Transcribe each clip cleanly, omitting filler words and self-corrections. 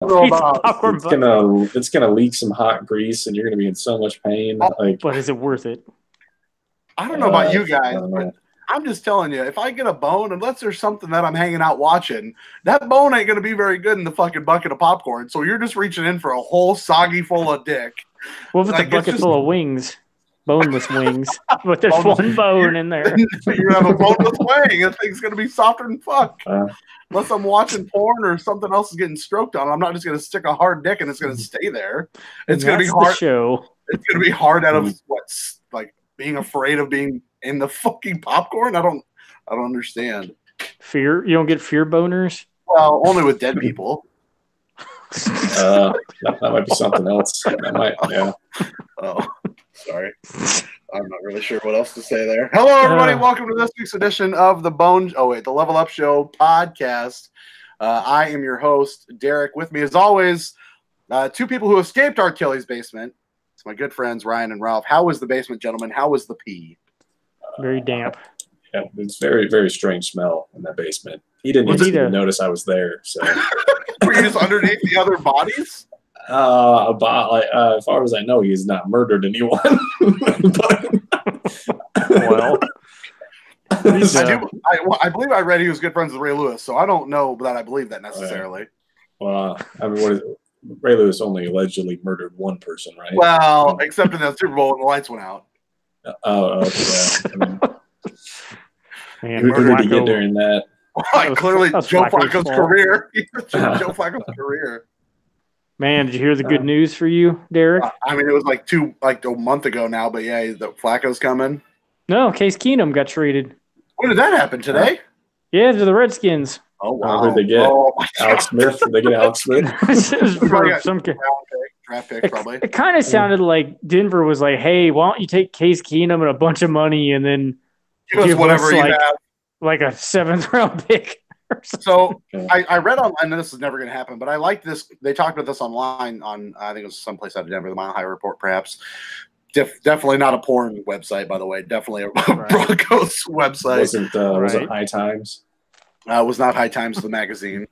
Popcorn it's gonna leak some hot grease, and you're gonna be in so much pain. But is it worth it? I don't know about you guys, but I'm just telling you, if I get a bone, unless there's something that I'm hanging out watching, that bone ain't gonna be very good in the fucking bucket of popcorn. So you're just reaching in for a whole soggy full of dick. What if it's a bucket full of wings? Boneless wings, but there's one bone in there. You have a boneless wing. That thing's gonna be softer than fuck. Unless I'm watching porn or something else is getting stroked on, I'm not just gonna stick a hard dick and it's gonna stay there. It's gonna be hard. It's gonna be hard out of what's like being afraid of being in the fucking popcorn. I don't understand. Fear? You don't get fear boners? Well, only with dead people. That might be something else. That might, yeah. Oh, sorry. I'm not really sure what else to say there. Hello, everybody. Welcome to this week's edition of the Level Up Show podcast. I am your host, Derek. With me, as always, two people who escaped our Kelly's basement. It's my good friends, Ryan and Ralph. How was the basement, gentlemen? How was the pee? Very damp. Yeah, it's very, very strange smell in that basement. He didn't even notice I was there. So were you just underneath the other bodies? As far as I know, he has not murdered anyone. Well, I believe I read he was good friends with Ray Lewis, so I don't know that I believe that necessarily. Well, I mean, Ray Lewis only allegedly murdered one person, right? Well, except in the Super Bowl when the lights went out. Yeah. Who did he get during that? Well, clearly, Joe Flacco's career. Joe Flacco's career. Man, did you hear the good news for you, Derek? I mean, it was like a month ago now, but yeah, the Flacco's coming. No, Case Keenum got traded. When did that happen? Today? Yeah, to the Redskins. Oh, wow. Where'd they get Alex Smith? Did they get Alex Smith? Draft pick, probably. It kind of sounded like Denver was like, hey, why don't you take Case Keenum and a bunch of money and then give us whatever you have. Like a 7th round pick. So I read online, and this is never going to happen, but I like this. They talked about this online on, I think it was someplace out of Denver, the Mile High Report, perhaps. Definitely not a porn website, by the way. Definitely a Broncos website. Was it High Times? It was not High Times, the magazine,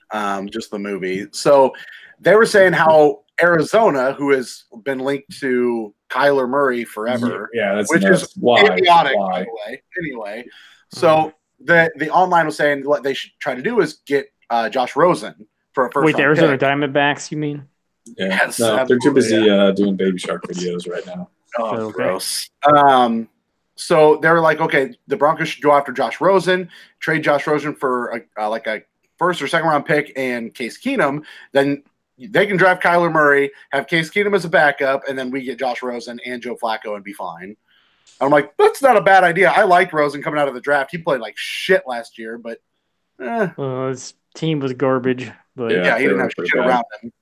just the movie. So they were saying how Arizona, who has been linked to Kyler Murray forever, which is idiotic, by the way. Anyway, so the online was saying what they should try to do is get Josh Rosen for a first. Wait, the Arizona Diamondbacks, you mean? Yeah. Yes, no, they're too busy doing Baby Shark videos right now. Oh, gross. So they were like, okay, the Broncos should go after Josh Rosen, trade Josh Rosen for a first or second round pick and Case Keenum. Then they can draft Kyler Murray, have Case Keenum as a backup, and then we get Josh Rosen and Joe Flacco and be fine. I'm like, that's not a bad idea. I liked Rosen coming out of the draft. He played like shit last year, but his team was garbage. But he didn't have shit around him.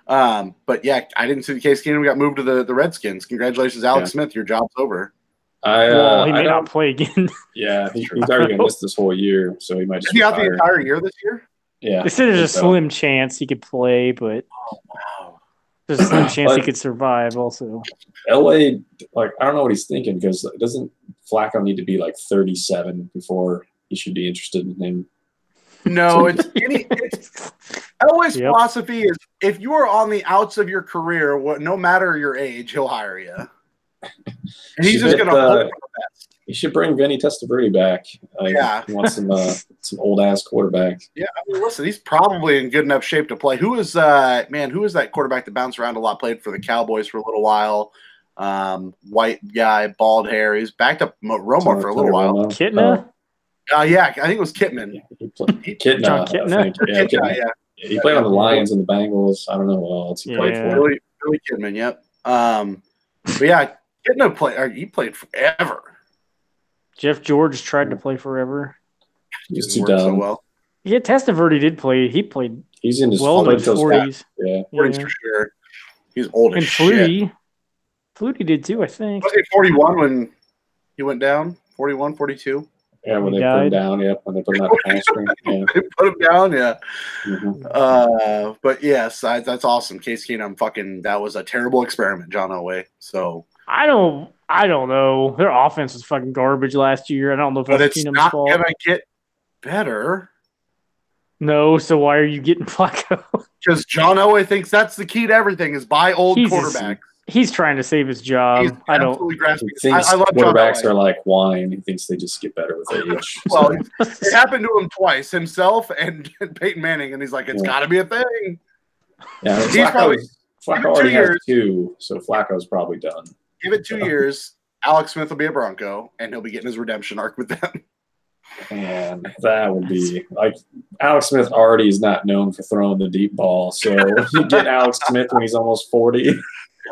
Yeah. But yeah, I didn't see the Case Keenum got moved to the Redskins. Congratulations, Alex Smith. Your job's over. He may not play again. Yeah, he's already going to miss this whole year, so he might just be out the entire year this year? Yeah. They said there's a slim chance he could play, but there's a slim chance he could survive also. LA, I don't know what he's thinking, because doesn't Flacco need to be 37 before he should be interested in him? No, LA's philosophy is if you are on the outs of your career, no matter your age, he'll hire you. And he's just going to hope for the best. You should bring Vinny Testaverde back. He wants some old ass quarterback. Yeah, I mean, listen, he's probably in good enough shape to play. Who is that quarterback that bounced around a lot? Played for the Cowboys for a little while. White guy, bald hair. He's backed up Romo for a little while. Kitna? Yeah, I think it was Kitman. Kitna. He played on the Lions and the Bengals. I don't know what else he played for. Billy Kidman. Yep. But yeah, Kitna he played forever. Jeff George tried to play forever. He's too dumb. So well. Yeah, Testaverde did play. He played. He's in his 40s. Yeah, 40s for sure. He's old as shit. Flutie did too, I think. Was he 41 when he went down? 41, 42? Yeah, when they put him down. Yeah, when they put him out of the hamstring. Yeah. They put him down. Yeah. Mm-hmm. But yes, that's awesome. Case Keenum, that was a terrible experiment, John Elway. So I don't know. Their offense was fucking garbage last year. I don't know if but that's it's Keenum's not fault. gonna get better. No, so why are you getting Flacco? Because John Elway thinks that's the key to everything: is buy old He's quarterbacks. He's trying to save his job. He's I don't. absolutely grasping. He thinks I love John quarterbacks Elway. are like wine. He thinks they just get better with age. Well, So, it happened to him twice, himself and Peyton Manning, and he's like, it's Yeah. got to be a thing. yeah, He's probably- Flacco give it already 2 has years. 2, so Flacco's probably done. Give it 2 years. Alex Smith will be a Bronco, and he'll be getting his redemption arc with them. And that would be like Alex Smith already is not known for throwing the deep ball. So you get Alex Smith when he's almost 40,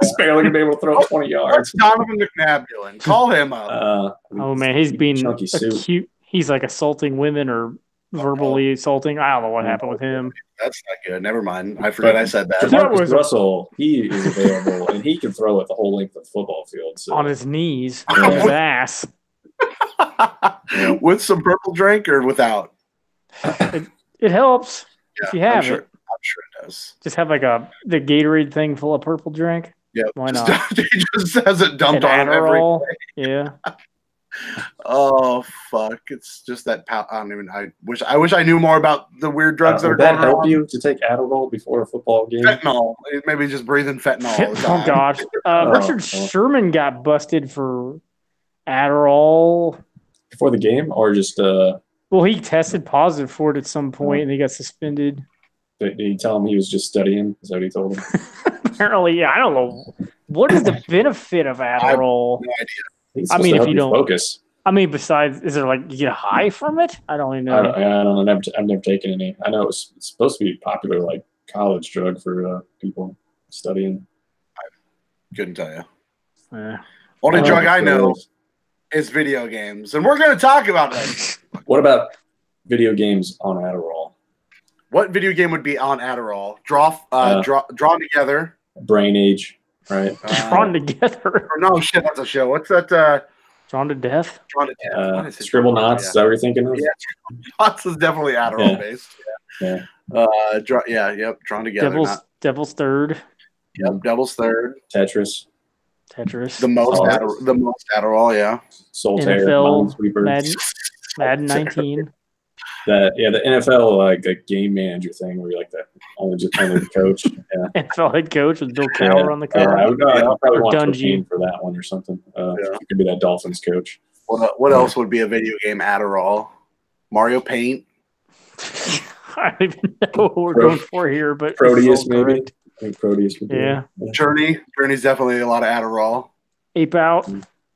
he's barely gonna be able to throw 20 What's yards. Donovan McNabb doing? Call him up. Oh man, he's being chunky suit. acute. He's like assaulting women or verbally assaulting. I don't know what happened with him. That's not good. Never mind. I forgot I said that. That Marcus was- Russell, he is available and he can throw it the whole length of the football field. So On his knees, Yeah. on his ass. With some purple drink or without? It helps if you have I'm sure, it. I'm sure it does. Just have like the Gatorade thing full of purple drink. Yeah. Why not? He just has it dumped And on him every. Adderall. Yeah. Oh fuck! It's just that. I wish I knew more about the weird drugs that are would that going help around. you to take Adderall before a football game? Fentanyl. Maybe just breathing fentanyl. all the Oh time. gosh. Richard Oh. Sherman got busted for Adderall. Before the game, or just Well, he tested positive for it at some point, and he got suspended. did he tell him he was just studying? Is that what he told him? Apparently, yeah. I don't know. What is the benefit of Adderall? No idea. He's I supposed mean, to if help you don't- focus. I mean, besides, is there like you get high from it? I don't even know. I don't know. I've never taken any. I know it's supposed to be popular, like college drug for people studying. Couldn't tell you. Yeah. Only don't drug know I if know there is video games, and we're going to talk about them. is. What about video games on Adderall? What video game would be on Adderall? Drawn Together. Brain age, right? Drawn together. Or no, shit, that's a show. What's that? Drawn to death. Drawn Together. What is it? Scribble Knots. Is that what you're thinking of? Yeah. Knots is definitely Adderall Yeah. based. Yeah. Drawn Together. Devil's third. Devil's Third. Tetris, Tetris. The most Oh. Adderall, yeah. Solitaire, NFL, Minesweeper. Madden 19. The NFL like a game manager thing where you're like only the coach. Yeah. NFL head coach with Bill Cowher on the cover. I would I'll probably Or want Dungy. cocaine for that one or something. You could be that Dolphins coach. What else would be a video game Adderall? Mario Paint. I don't even know what we're going for here, but Proteus, it's all maybe. correct. I think Proteus would be. Yeah. Journey. Journey's definitely a lot of Adderall. Ape Out.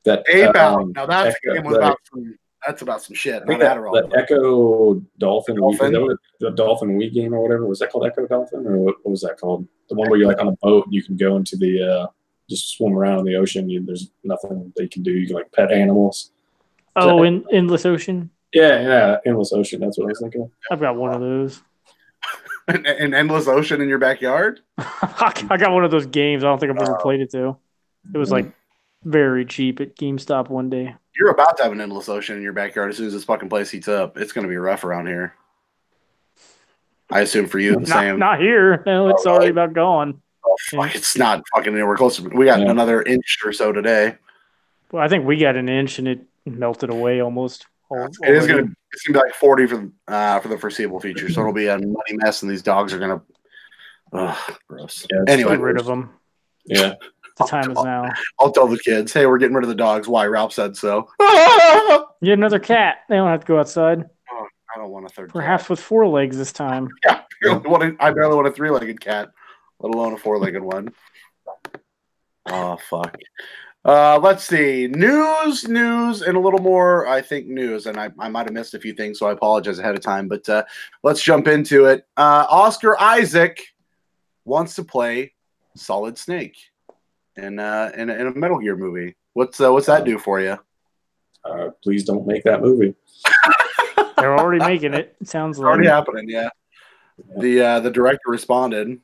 That Ape Out. Now that's Echo, a game that's about some shit. I think Not that Adderall. Echo Dolphin, Dolphin? Is that what the Dolphin Wii game or whatever, was that called Echo Dolphin or what was that called? The one where you're like on a boat and you can go into the just swim around in the ocean. There's nothing they can do. You can like pet animals. Oh, in Endless Ocean. Yeah, Endless Ocean. That's what I was thinking of. I've got one of those. An endless ocean in your backyard. I got one of those games. I don't think I've ever played it though. It was like very cheap at GameStop one day. You're about to have an endless ocean in your backyard as soon as this fucking place heats up. It's going to be rough around here. I assume for you the same. Not here. No, it's Oh, already really? about gone. Oh, fuck, it's not fucking anywhere close. We got another inch or so today. Well, I think we got an inch and it melted away almost. It is gonna be like 40 for the foreseeable future. So it'll be a muddy mess, and these dogs are gonna. Gross. Yeah, it's Anyway, get rid of them. Yeah. The time is now. I'll tell the kids, hey, we're getting rid of the dogs. Why? Ralph said so. Get another cat. They don't have to go outside. I don't want a third. Perhaps with 4 legs this time. Cat. I barely want a 3-legged cat, let alone a 4-legged one. Oh fuck. Let's see. News, and a little more, I think, news. And I might have missed a few things, so I apologize ahead of time. But let's jump into it. Oscar Isaac wants to play Solid Snake in a Metal Gear movie. What's that do for you? Please don't make that movie. They're already making it. It sounds It's already like. happening, yeah. The director responded.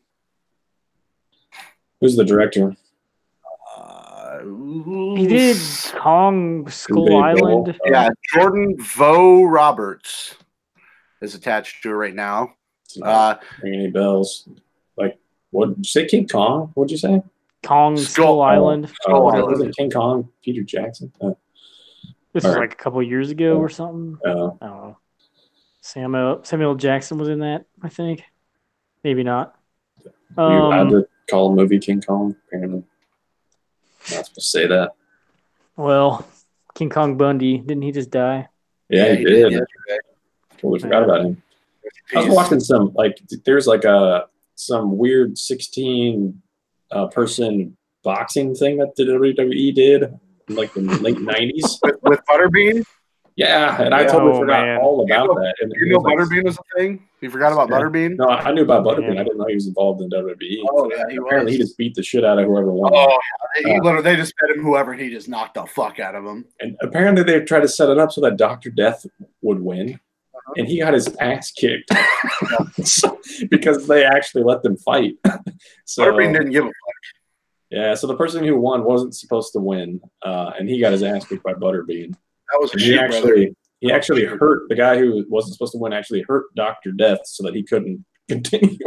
Who's the director? He did Kong Skull Big Island. Bill. Yeah, Jordan Vo Roberts is attached to it right now. It's not ringing any bells. Like, what did you say? King Kong? What'd you say? Kong Skull Island. Skull Island. Was it King Kong? Peter Jackson? This was like a couple years ago or something. I don't know. Samuel Jackson was in that, I think. Maybe not. You allowed to call a movie King Kong? Apparently. Not supposed to say that. Well, King Kong Bundy, didn't he just die? Yeah, he did. yesterday. Totally forgot about him. I was watching some, there's some weird 16 person boxing thing that the WWE did in the late 90s. with Butterbean? Yeah, and I totally forgot all about that. And you know Butterbean was a thing? You forgot about Butterbean? No, I knew about Butterbean. I didn't know he was involved in WWE. Oh, yeah, apparently he just beat the shit out of whoever won. Oh, yeah. They just fed him whoever, he just knocked the fuck out of him. And apparently they tried to set it up so that Dr. Death would win. And he got his ass kicked because they actually let them fight. So Butterbean didn't give a fuck. Yeah, so the person who won wasn't supposed to win, and he got his ass kicked by Butterbean. That was he actually hurt the guy who wasn't supposed to win. Actually hurt Dr. Death so that he couldn't continue.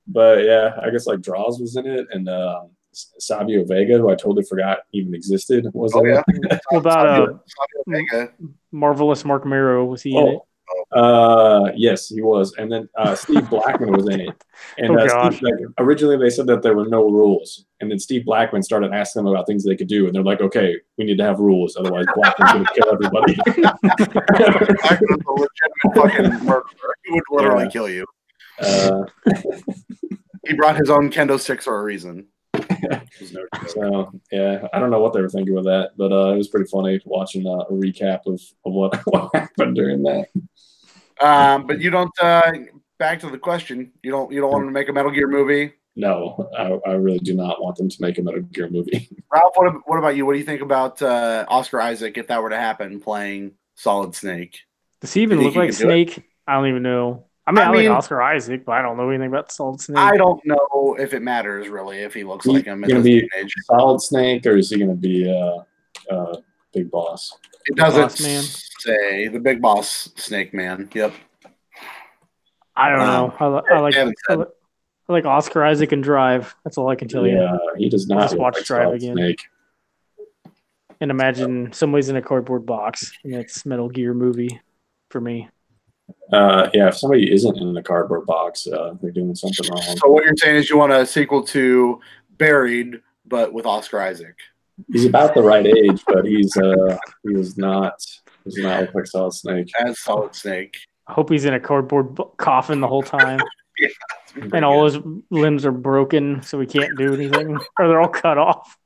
But yeah, I guess Draws was in it, and Savio Vega, who I totally forgot even existed, was in it. What about Marvelous Mark Marrow? Was he in it? Yes, he was. And then Steve Blackman was in it. And originally they said that there were no rules. And then Steve Blackman started asking them about things they could do. And they're like, okay, we need to have rules. Otherwise, Blackman's going to kill everybody. Blackman's a legitimate fucking murderer. He would literally kill you. He brought his own kendo sticks for a reason. So, yeah, I don't know what they were thinking with that. But it was pretty funny watching a recap of what happened during that. But you don't. Back to the question. You don't want them to make a Metal Gear movie? No, I really do not want them to make a Metal Gear movie. Ralph, what about you? What do you think about Oscar Isaac if that were to happen, playing Solid Snake? Does he even look like Snake? I don't even know. I mean, I like Oscar Isaac, but I don't know anything about Solid Snake. I don't know if it matters really if he looks like him. Is he going to be Solid Snake or is he going to be Big Boss? It doesn't say the Big Boss Snake Man. Yep. I don't know. I like Oscar Isaac and Drive. That's all I can tell you. Yeah, he does not. Just watch Drive again. Snake. And imagine somebody's in a cardboard box and it's Metal Gear movie for me. Yeah, if somebody isn't in the cardboard box, they're doing something wrong. So what you're saying is you want a sequel to Buried, but with Oscar Isaac. He's about the right age, but he does not look like Solid Snake. As Solid Snake. I hope he's in a cardboard coffin the whole time. Yeah, and all his limbs are broken, so he can't do anything, or they're all cut off.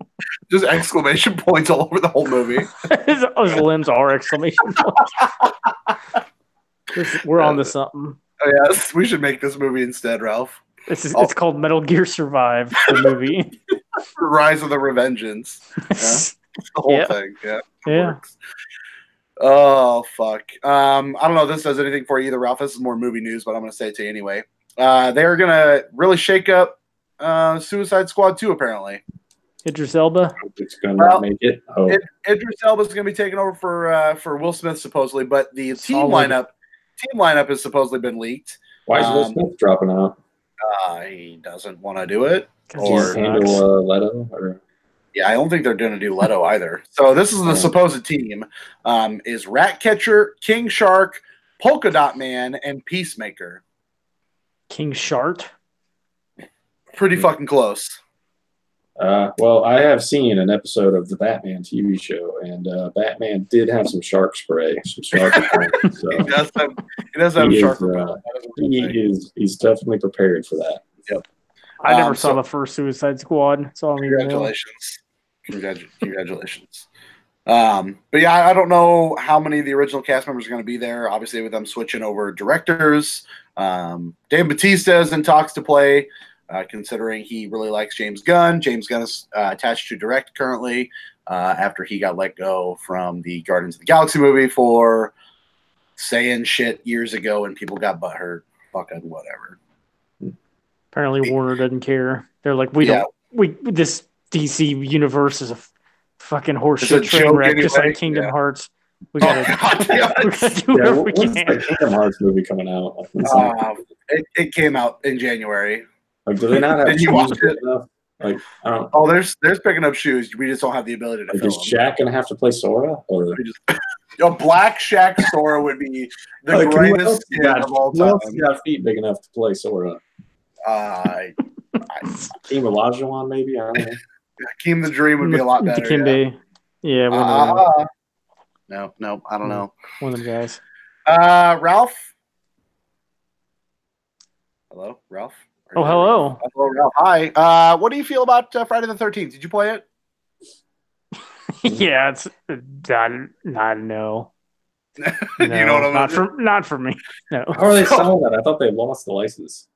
Just exclamation points all over the whole movie. his limbs are exclamation points. We're on to something. Oh, yes, we should make this movie instead, Ralph. It's called Metal Gear Survive, the movie. Rise of the Revengeance. Yeah? The whole thing. Yeah. Works. Oh, fuck. I don't know if this does anything for you either, Ralph. This is more movie news, but I'm going to say it to you anyway. They're going to really shake up Suicide Squad 2, apparently. Idris Elba? It's going to make it. Idris Elba is going to be taking over for Will Smith, supposedly, but the team lineup has supposedly been leaked. Why is Will Smith dropping out? He doesn't want to do it. Or handle Leto? Or... Yeah, I don't think they're going to do Leto either. So this is the supposed team. Is Ratcatcher, King Shark, Polka Dot Man, and Peacemaker. King Shark? Pretty fucking close. Well, I have seen an episode of the Batman TV show, and Batman did have some shark spray, some shark. So he does have shark repellent. He's definitely prepared for that. Yep. I never saw the first Suicide Squad, so congratulations. Congratulations. But yeah, I don't know how many of the original cast members are going to be there. Obviously, with them switching over directors, Dave Bautista is in talks to play. Considering he really likes James Gunn. James Gunn is attached to direct currently after he got let go from the Guardians of the Galaxy movie for saying shit years ago and people got butthurt. Fucking whatever. Apparently Warner doesn't care. They're like, this DC universe is a fucking horseshit train wreck, just like Kingdom Hearts. We gotta do whatever we can. When's the Kingdom Hearts movie coming out? It came out in January. Like, do they not have? Did you watch it? Like, I don't. Oh, there's picking up shoes. We just don't have the ability to. Like, is Jack gonna have to play Sora? Or A black Shaq Sora would be the greatest skin of all time. Who got feet big enough to play Sora? Hakeem Olajuwon, maybe? I don't know. Hakeem the Dream would be a lot better. Dikembe. Yeah. No, I don't know. One of them guys. Ralph? Hello, Ralph? Oh, hello. Hello, Ralph. Hi. What do you feel about Friday the 13th? Did you play it? Yeah, it's not no. You know what I mean? Not for me. No. How are they selling that? I thought they lost the license.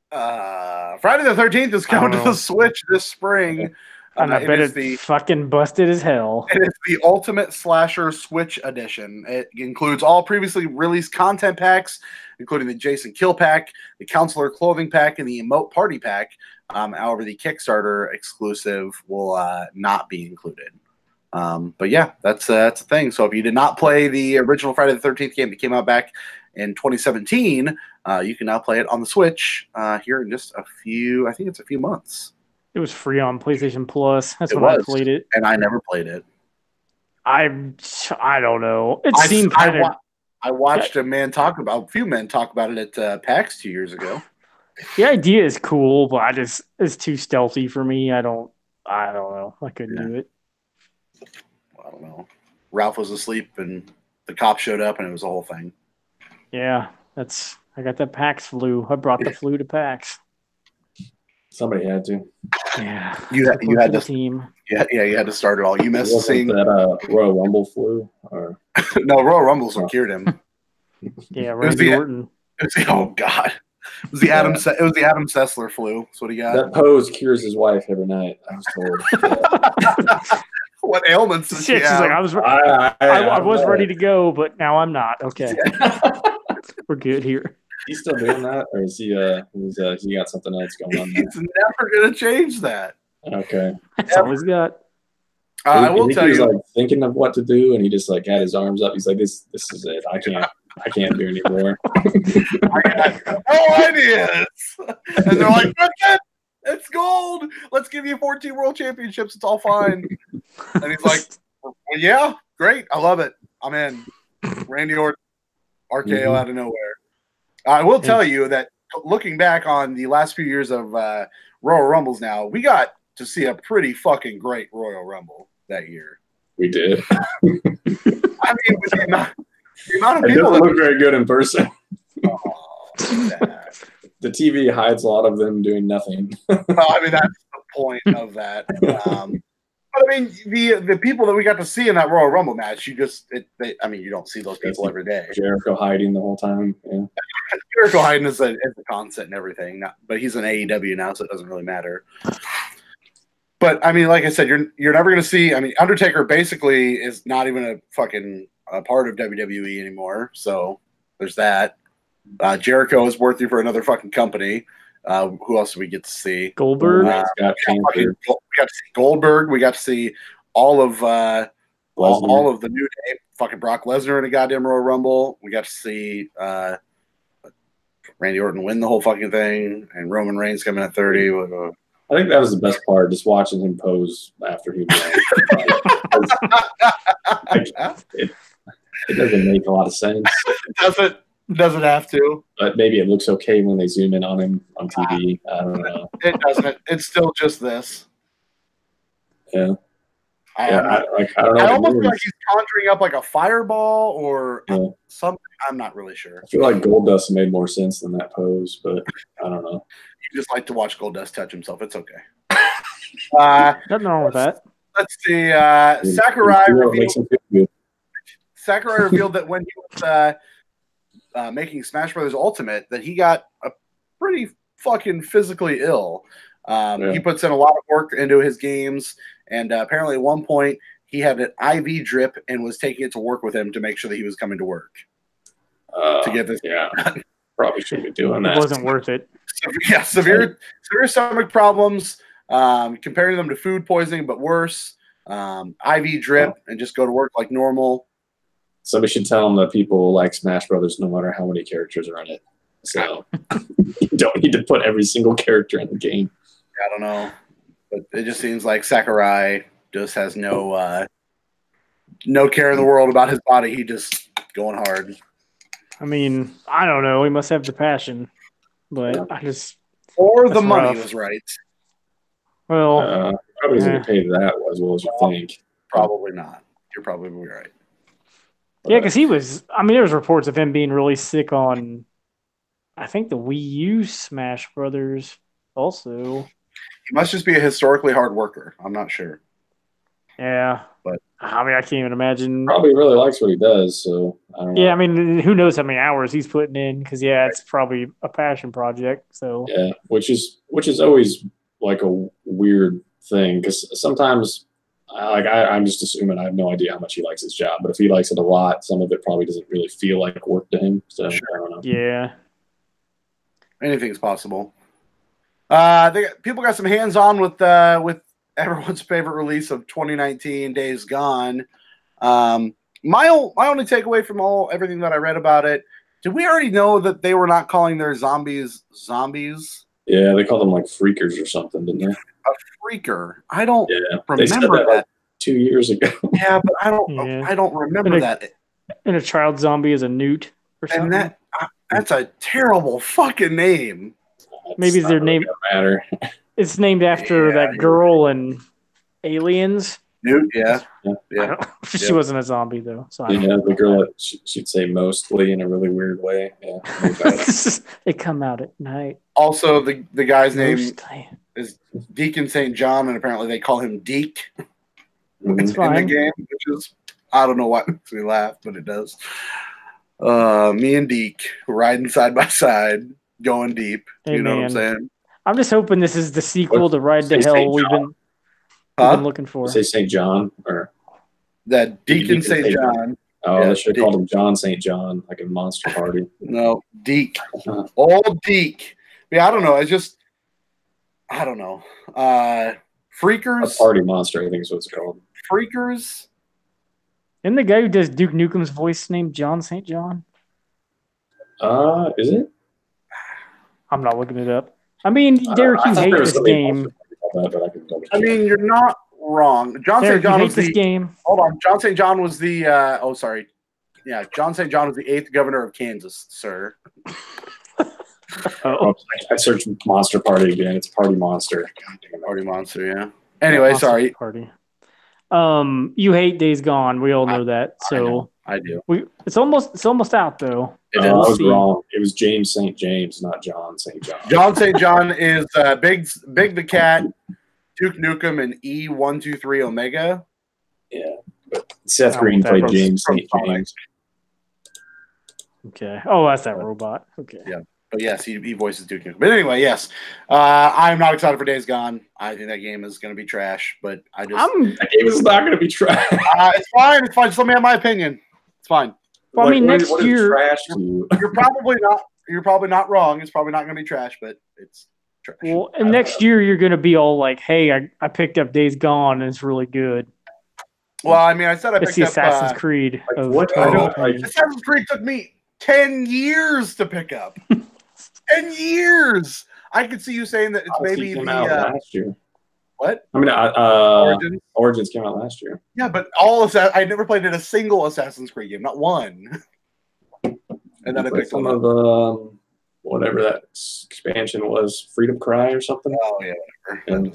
Friday the 13th is coming to the Switch this spring. And I bet it's fucking busted as hell. It is the Ultimate Slasher Switch Edition. It includes all previously released content packs, including the Jason Kill Pack, the Counselor Clothing Pack, and the Emote Party Pack. However, the Kickstarter exclusive will not be included. But yeah, that's a thing. So if you did not play the original Friday the 13th game that came out back in 2017, you can now play it on the Switch here in just a few months. It was free on PlayStation Plus. That's when I played it. And I never played it. I don't know. It seemed kind of... I watched a few men talk about it at PAX 2 years ago. The idea is cool, but it's too stealthy for me. I don't know. I couldn't do it. I don't know. Ralph was asleep and the cop showed up and it was a whole thing. Yeah, I got that PAX flu. I brought the flu to PAX. Somebody had to. Yeah. You had to team. Yeah, you had to start it all. You missed seeing that Royal Rumble flu or no, Royal Rumbles what cured him. Yeah, Randy Orton. Oh God. It was the Adam Sessler flu. That's what he got. That pose cures his wife every night, I was told. What ailments does she have? She's like, I was ready to go, but now I'm not. Okay. We're good here. He's still doing that, or is he he got something else going on there? He's never gonna change that. Okay. That's all he's got. I will tell you, he was like thinking of what to do, and he just like had his arms up. He's like, "This is it. I can't do anymore." I got no ideas. And they're like, "It's gold. Let's give you 14 world championships. It's all fine." And he's like, "Well, yeah, great. I love it. I'm in." Randy Orton, RKO out of nowhere. I will tell you that looking back on the last few years of Royal Rumbles now, we got to see a pretty fucking great Royal Rumble that year. We did. I mean, with the amount of it people doesn't look very good in person. Oh, the TV hides a lot of them doing nothing. Well, I mean, that's the point of that. But I mean, the people that we got to see in that Royal Rumble match, you don't see those people every day. Jericho hiding the whole time. Yeah. Jericho hiding is a concept and everything, but he's in AEW now, so it doesn't really matter. But I mean, like I said, you're never going to see. I mean, Undertaker basically is not even a part of WWE anymore. So there's that. Jericho is working for another fucking company. Who else do we get to see? Goldberg. We got to see Goldberg. We got to see all of the New Day. Fucking Brock Lesnar in a goddamn Royal Rumble. We got to see Randy Orton win the whole fucking thing, and Roman Reigns coming at 30. I think that was the best part, just watching him pose after he won. It doesn't make a lot of sense. It doesn't have to. But maybe it looks okay when they zoom in on him on TV. I don't know. It doesn't. It's still just this. Yeah. I don't know. I almost feel like he's conjuring up like a fireball or something. I'm not really sure. I feel like Goldust made more sense than that pose, but I don't know. You just like to watch Goldust touch himself. It's okay. Nothing wrong with that. Let's see. Sakurai revealed that when he was making Smash Brothers Ultimate, that he got a pretty fucking physically ill. He puts in a lot of work into his games, and apparently at one point he had an IV drip and was taking it to work with him to make sure that he was coming to work. To get this. Yeah, probably shouldn't be doing that. It wasn't worth it. Yeah, severe stomach problems. Comparing them to food poisoning, but worse. IV drip and just go to work like normal. Somebody should tell them that people like Smash Brothers no matter how many characters are in it. So you don't need to put every single character in the game. I don't know. But it just seems like Sakurai just has no No care in the world about his body. He just going hard. I mean, I don't know. He must have the passion, but I just or the money was right. Well, probably doesn't get paid that as well as you think. Probably not. You're probably right. Yeah, because he was. I mean, there was reports of him being really sick on, I think, the Wii U Smash Brothers. Also, he must just be a historically hard worker. I'm not sure. Yeah, but I mean, I can't even imagine. Probably really likes what he does, so I don't know. Yeah, I mean, who knows how many hours he's putting in? Because it's probably a passion project. So yeah, which is always like a weird thing because sometimes, I'm just assuming I have no idea how much he likes his job, but if he likes it a lot, some of it probably doesn't really feel like work to him. So I don't know. Yeah, anything's possible. People got some hands on with everyone's favorite release of 2019, Days Gone. My only takeaway from everything that I read about it, did we already know that they were not calling their zombies? Yeah, they called them like freakers or something, didn't they? A freaker. I don't remember they said that. Like 2 years ago. Yeah, but I don't remember that. And a child zombie is a newt or something. And that's a terrible fucking name. Maybe their name matter. It's named after that girl in Aliens. Newt, yeah. She wasn't a zombie though. So the girl that she'd say mostly in a really weird way. Yeah, they come out at night. Also, the guy's name is Deacon St. John, and apparently they call him Deke in the game, which is, I don't know why it makes me laugh, but it does. Me and Deke riding side by side, going deep. Hey, you know what I'm saying? I'm just hoping this is the sequel to Ride to Hell we've been looking for. Say St. John or that Deacon St. John. Oh, they should have called him John St. John, like a monster party. No, Deke. Old Deke. Yeah, I don't know. I don't know. Freakers. A party monster, I think is what it's called. Freakers. Isn't the guy who does Duke Nukem's voice named John St. John? Is it? I'm not looking it up. I mean, Derek, you hate this game. I mean, you're not wrong. John St. John was this game. Hold on. John St. John was the sorry. Yeah, John St. John was the 8th governor of Kansas, sir. I searched Monster Party again. It's Party Monster. Party Monster, yeah. Anyway, sorry. Party. You hate Days Gone. We all know that. So I do. It's almost out though. I was wrong. It was James St. James, not John St. John. John St. John is Big the Cat, Duke Nukem, and E123 Omega. Yeah, but Seth Green played James St. James. Okay. Oh, that's that robot. Okay. Yeah. But yes, he voices Duke Nukem. But anyway, yes, I'm not excited for Days Gone. I think that game is going to be trash. But that game is not going to be trash. It's fine. It's fine. Just let me have my opinion. It's fine. Well, I mean, next year, trash to you? You're probably not wrong. It's probably not going to be trash, but it's trash. Well, and next year you're going to be all like, "Hey, I picked up Days Gone and it's really good." Well, I mean, I said I picked up Assassin's Creed. Assassin's Creed took me 10 years to pick up. 10 years. I could see you saying that it's maybe last year. What? I mean, Origins came out last year. Yeah, but I never played in a single Assassin's Creed game, not one. And then I picked some of the whatever that expansion was, Freedom Cry or something. Oh yeah, whatever.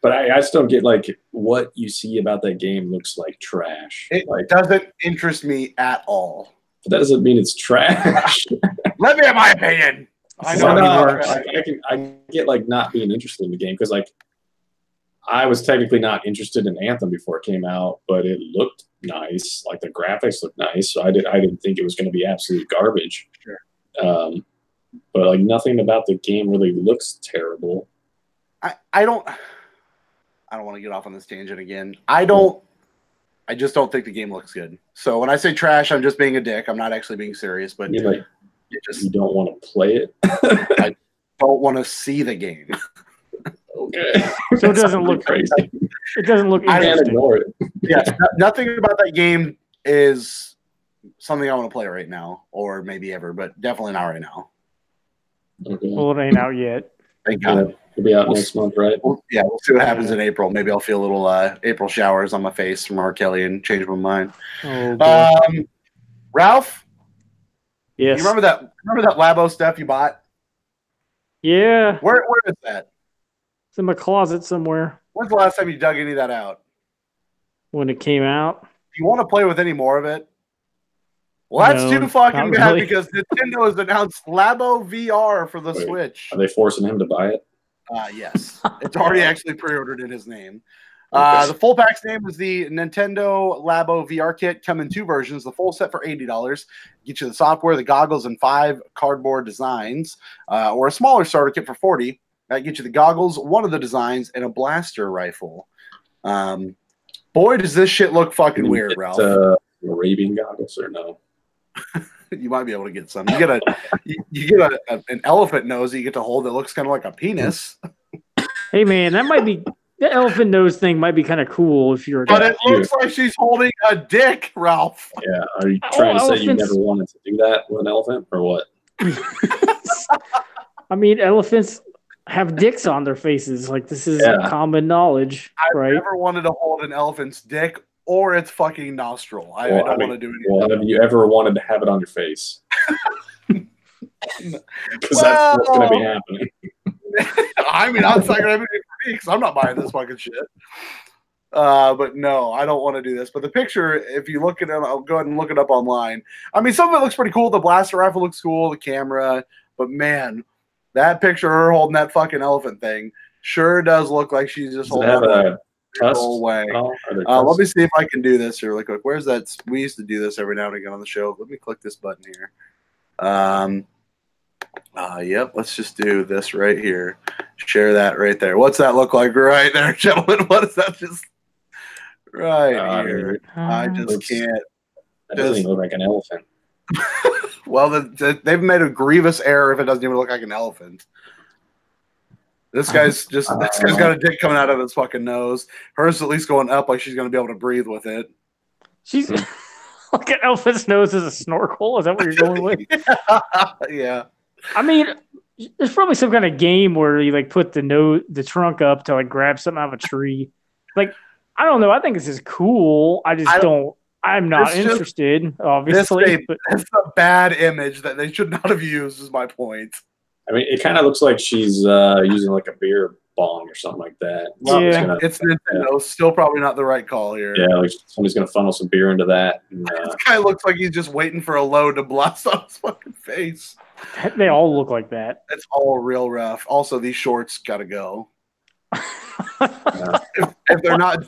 But I still don't get like what you see about that game looks like trash. It doesn't interest me at all. But that doesn't mean it's trash. Let me have my opinion. I get like not being interested in the game because like I was technically not interested in Anthem before it came out, but it looked nice. Like the graphics looked nice, so I didn't think it was going to be absolute garbage. Sure. But like nothing about the game really looks terrible. I don't want to get off on this tangent again. I just don't think the game looks good. So when I say trash, I'm just being a dick. I'm not actually being serious, but you don't want to play it. I don't want to see the game. Okay. So it doesn't look crazy. It doesn't look interesting. I can't ignore it. Yes, nothing about that game is something I want to play right now, or maybe ever, but definitely not right now. Okay. Well, it ain't out yet. Thank God. It'll be out next month, right? We'll see what happens in April. Maybe I'll feel a little April showers on my face from R. Kelly and change my mind. Ralph? Yes. You remember that Labo stuff you bought? Yeah. Where is that? It's in my closet somewhere. When's the last time you dug any of that out? When it came out. Do you want to play with any more of it? Well, that's too fucking bad because Nintendo has announced Labo VR for the Switch. Are they forcing him to buy it? Yes. It's already actually pre-ordered in his name. Okay. The full pack's name is the Nintendo Labo VR kit. Come in 2 versions. The full set for $80. Get you the software, the goggles, and 5 cardboard designs. Or a smaller starter kit for $40. That gets you the goggles, one of the designs, and a blaster rifle. Boy, does this shit look fucking weird, Ralph. Arabian goggles or no? You might be able to get some. You get an elephant nose that you get to hold that looks kind of like a penis. Hey man, the elephant nose thing might be kind of cool if you're. But it looks like she's holding a dick, Ralph. Yeah, are you trying to say you never wanted to do that with an elephant, or what? I mean, elephants have dicks on their faces. Like this is common knowledge, right? I've never wanted to hold an elephant's dick or its fucking nostril. I don't want to do anything. Well, have you ever wanted to have it on your face? Because that's what's going to be happening. I mean, I'm not going to have anything for me because I'm not buying this fucking shit. But no, I don't want to do this. But the picture, if you look at it, I'll go ahead and look it up online. I mean, some of it looks pretty cool. The blaster rifle looks cool, the camera. But man, that picture of her holding that fucking elephant thing sure does look like she's just holding it. Whole way. Let me see if I can do this here really quick. Where's that? We used to do this every now and again on the show. Let me click this button here. Yep. Let's just do this right here. Share that right there. What's that look like right there, gentlemen? What is that? Just right here. I just can't. That doesn't even look like an elephant. Well, they've made a grievous error if it doesn't even look like an elephant. This guy's got a dick coming out of his fucking nose. Hers at least going up like she's going to be able to breathe with it. She's like an elephant's nose is a snorkel. Is that what you're going with? Yeah. I mean, there's probably some kind of game where you like put the trunk up to like grab something out of a tree. Like, I don't know. I think this is cool. I'm not interested, obviously. It's a bad image that they should not have used, is my point. I mean, it kind of looks like she's using like a beer bong or something like that. Yeah. It's Nintendo. Still probably not the right call here. Yeah, like somebody's going to funnel some beer into that. And, this guy looks like he's just waiting for a load to blast on his fucking face. They all look like that. It's all real rough. Also, these shorts got to go. If they're not,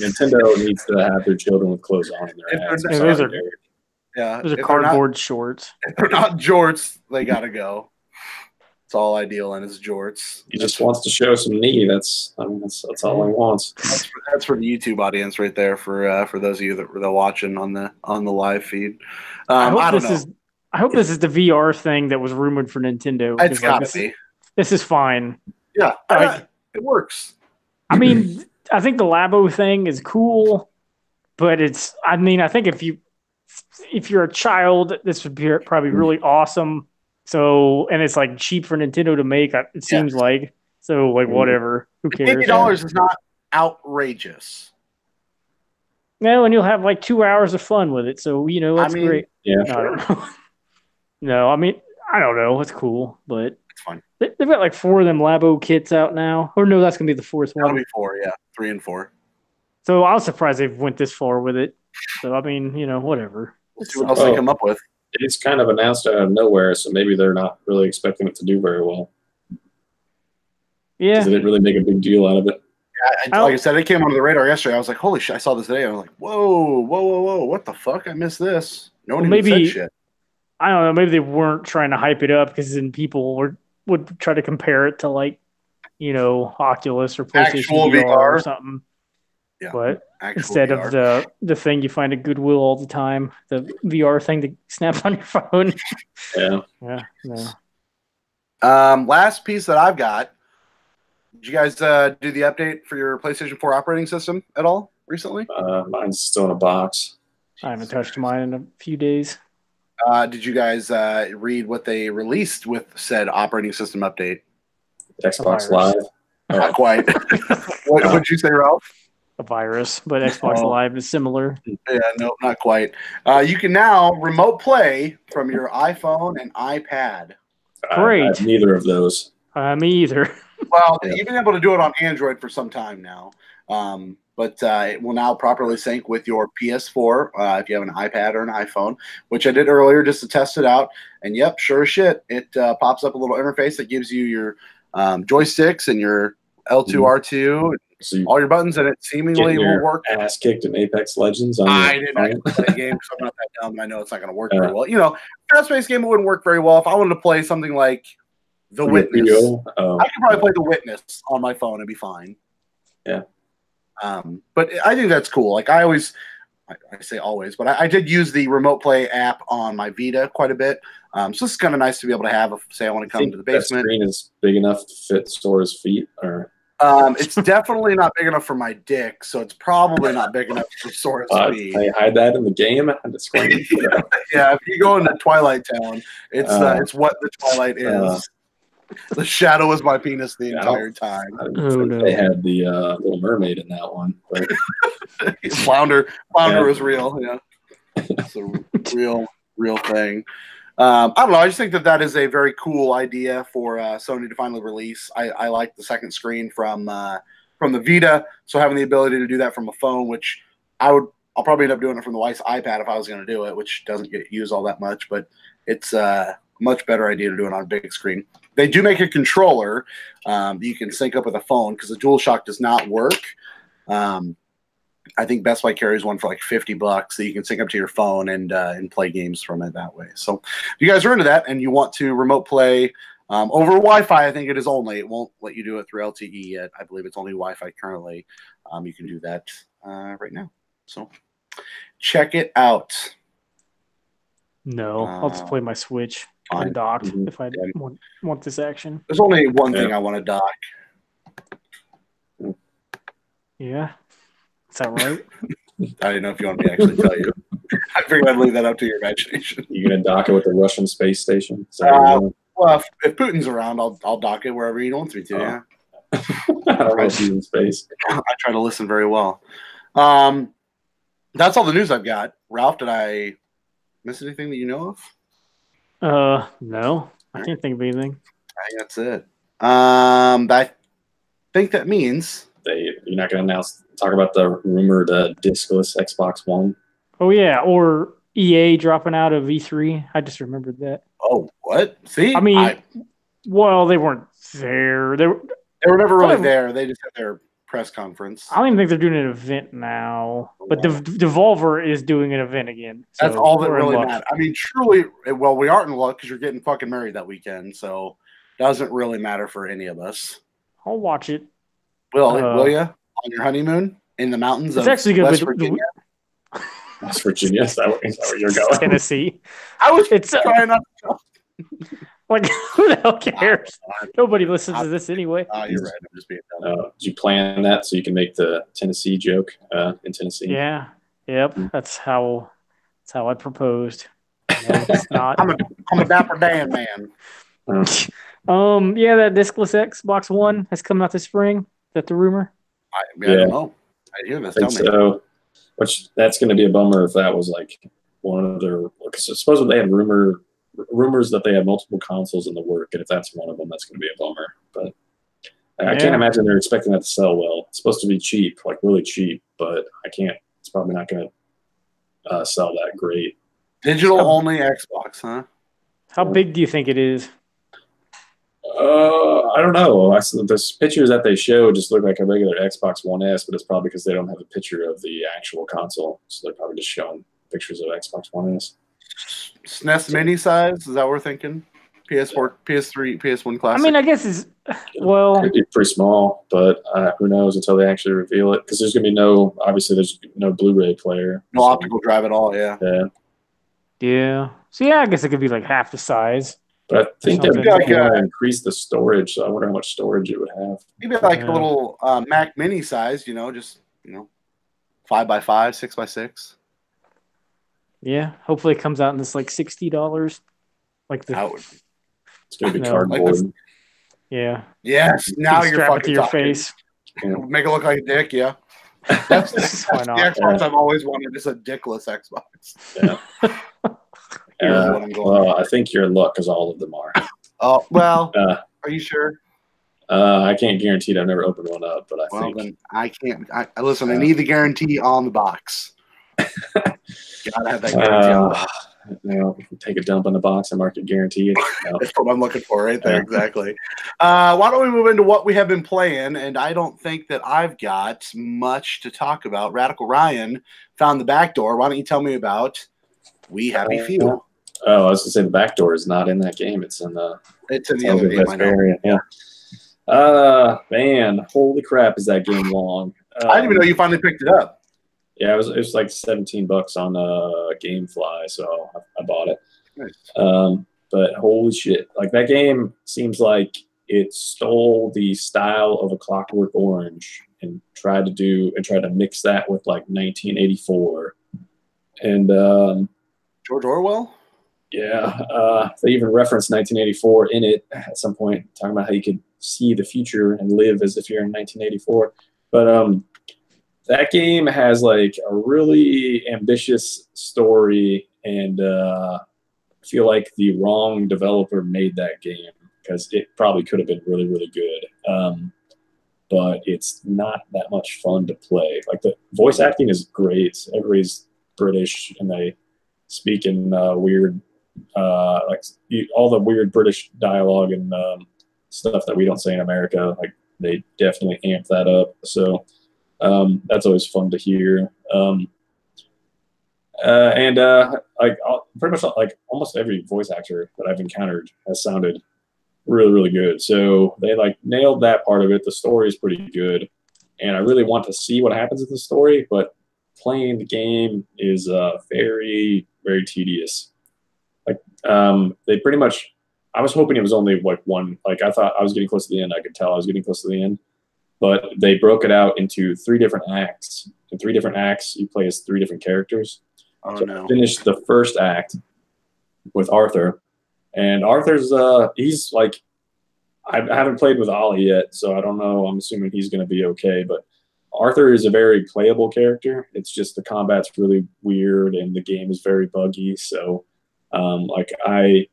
Nintendo needs to have their children with clothes on in their ass. Those are cardboard shorts. If they're not jorts, they got to go. It's all ideal in his jorts. He just wants to show some knee. That's all he wants. That's for the YouTube audience right there. For those of you that are watching on the live feed. I hope this is the VR thing that was rumored for Nintendo. It's got to be. This is fine. Yeah, it works. I mean, I think the Labo thing is cool, but I think if you're a child, this would be probably really awesome. So, and it's like cheap for Nintendo to make, it seems like. So, like, whatever. Who cares? $80 is not outrageous. No, and you'll have like 2 hours of fun with it. So, that's great. Yeah. No, I mean, I don't know. It's cool, but it's fun. They've got like 4 of them Labo kits out now. Or no, that's going to be the 4th one. That'll be 4, yeah. 3 and 4. So I was surprised they went this far with it. So, I mean, whatever. We'll see what else they come up with. It's kind of announced out of nowhere, so maybe they're not really expecting it to do very well. Yeah. They didn't really make a big deal out of it. Yeah, like I said, it came onto the radar yesterday. I was like, holy shit, I saw this today. I was like, whoa, what the fuck? I missed this. No one even said shit. I don't know. Maybe they weren't trying to hype it up because then people would try to compare it to like, Oculus or PlayStation VR or something. Yeah. But instead VR. Of the thing you find at Goodwill all the time, the VR thing that snaps on your phone. Yeah. Yeah. No. Last piece that I've got. Did you guys do the update for your PlayStation 4 operating system at all recently? Mine's still in a box. I haven't touched mine in a few days. Did you guys read what they released with said operating system update? Xbox Live. Not quite. What would you say, Ralph? A virus, but Xbox Live is similar. Yeah, no, not quite. You can now remote play from your iPhone and iPad. Great. I have neither of those. Me either. Well, you've been able to do it on Android for some time now. But it will now properly sync with your PS4 if you have an iPad or an iPhone, which I did earlier just to test it out. And yep, sure as shit, it pops up a little interface that gives you your joysticks and your L2, R2, so all your buttons, and it seemingly will work. Ass kicked in Apex Legends. I didn't actually play the game because I'm not that dumb. I know it's not going to work very well. You know, fast-paced game, it wouldn't work very well. If I wanted to play something like The Witness, I could probably play The Witness on my phone and be fine. Yeah. But I think that's cool. Like I say always, but I did use the remote play app on my Vita quite a bit. So it's kind of nice to be able to have. Say I want to come to the basement. That screen is big enough to fit Sora's feet, or it's definitely not big enough for my dick, so it's probably not big enough for Sora's feet. They hide that in the game. Yeah, if you go into Twilight Town, it's what the Twilight is. The shadow is my penis the entire time. They had the Little Mermaid in that one. But... Flounder was real. Yeah, it's a real thing. I don't know. I just think that is a very cool idea for Sony to finally release. I like the second screen from the Vita, so having the ability to do that from a phone, which I'll probably end up doing it from the wife's iPad if I was going to do it, which doesn't get used all that much, but it's a much better idea to do it on a big screen. They do make a controller that you can sync up with a phone because the DualShock does not work. I think Best Buy carries one for like $50 that you can sync up to your phone and play games from it that way. So if you guys are into that and you want to remote play over Wi-Fi, I think it is only. It won't let you do it through LTE yet. I believe it's only Wi-Fi currently. You can do that right now. So check it out. No, I'll just play my Switch. I'm docked if I want this action. There's only one thing I want to dock. Yeah. Is that right? I didn't know if you want me to actually tell you. I figured I'd leave that up to your imagination. You gonna dock it with the Russian space station? Well, if Putin's around, I'll dock it wherever he wants me to. Yeah. I don't know if he's in space. I try to listen very well. That's all the news I've got. Ralph, did I miss anything that you know of? No, I can't think of anything. I think that's it. I think that means you're not going to talk about the rumored discless Xbox One. Oh yeah, or EA dropping out of E3. I just remembered that. Oh, what? See, I mean, well, they weren't there. They were never really there. They just had their press conference. I don't even think they're doing an event now, but Devolver is doing an event again. So that's all that really matters. I mean, truly, well, we aren't in luck because you're getting fucking married that weekend, so it doesn't really matter for any of us. I'll watch it. Will you on your honeymoon in the mountains of West Virginia? West Virginia, is that where you're going? Tennessee. I was trying not to go. Like, who the hell cares? Nobody listens to this anyway. You're right. I'm just being dumb. Did you plan that so you can make the Tennessee joke in Tennessee? Yeah. Yep. That's how I proposed. No, it's not. I'm a Dapper Dan man. Yeah, that discless Xbox One has come out this spring. Is that the rumor? I don't know. I hear this. Tell me. So, which that's going to be a bummer if that was like one of their. Because supposedly they had rumors that they had multiple consoles in the work, and if that's one of them, that's going to be a bummer. But I can't imagine they're expecting that to sell well. It's supposed to be cheap, like really cheap, but I can't. It's probably not going to sell that great. Digital only Xbox, huh? How big do you think it is? I don't know. The pictures that they show just look like a regular Xbox One S, but it's probably because they don't have a picture of the actual console, so they're probably just showing pictures of Xbox One S. SNES mini size? Is that what we're thinking? PS4, PS3, PS1 classic? I mean, I guess it's, well... It'd be pretty small, but who knows until they actually reveal it. Because there's going to be obviously there's no Blu-ray player. No optical drive at all, yeah. Yeah. So, yeah, I guess it could be like half the size. But I think they're going to increase the storage, so I wonder how much storage it would have. Maybe like a little Mac mini size, just 5x5, 6x6. Yeah, hopefully it comes out in this like $60. Like it's gonna be cardboard. Yeah. Yes. Now you're strap fucking it to your talking. face. Make it look like a dick. Yeah. That's the Xbox I've always wanted. Is a dickless Xbox. Yeah. Well, I think you're in luck because all of them are. Oh well. Are you sure? I can't guarantee it. I've never opened one up, but I think. Then I can't. Listen, I need the guarantee on the box. Gotta have that guarantee on the box. Take a dump in the box and mark it guaranteed. That's what I'm looking for right there. Exactly. Why don't we move into what we have been playing? And I don't think that I've got much to talk about. Radical Ryan found the back door. Why don't you tell me about We Happy Few? Oh, I was gonna say the back door is not in that game. It's in the other game. Variant. Yeah. Man, holy crap, is that game long? I didn't even know you finally picked it up. Yeah, it was like $17 on GameFly, so I bought it. Nice. But holy shit, like that game seems like it stole the style of A Clockwork Orange and tried to mix that with like 1984 and George Orwell. Yeah, they even referenced 1984 in it at some point, talking about how you could see the future and live as if you're in 1984. But that game has like a really ambitious story, and I feel like the wrong developer made that game because it probably could have been really, really good. But it's not that much fun to play. Like the voice acting is great. Everybody's British and they speak in weird, all the weird British dialogue and stuff that we don't say in America. Like they definitely amp that up. So that's always fun to hear. Pretty much like almost every voice actor that I've encountered has sounded really, really good. So they like nailed that part of it. The story is pretty good, and I really want to see what happens in the story, but playing the game is very, very tedious. Like they pretty much, I was hoping it was only like one. Like I thought I was getting close to the end. I could tell I was getting close to the end, but they broke it out into 3 different acts. In 3 different acts, you play as 3 different characters. Oh so no! I finished the first act with Arthur, and Arthur's he's like, I haven't played with Ollie yet, so I don't know. I'm assuming he's going to be okay, but Arthur is a very playable character. It's just the combat's really weird and the game is very buggy. So, like I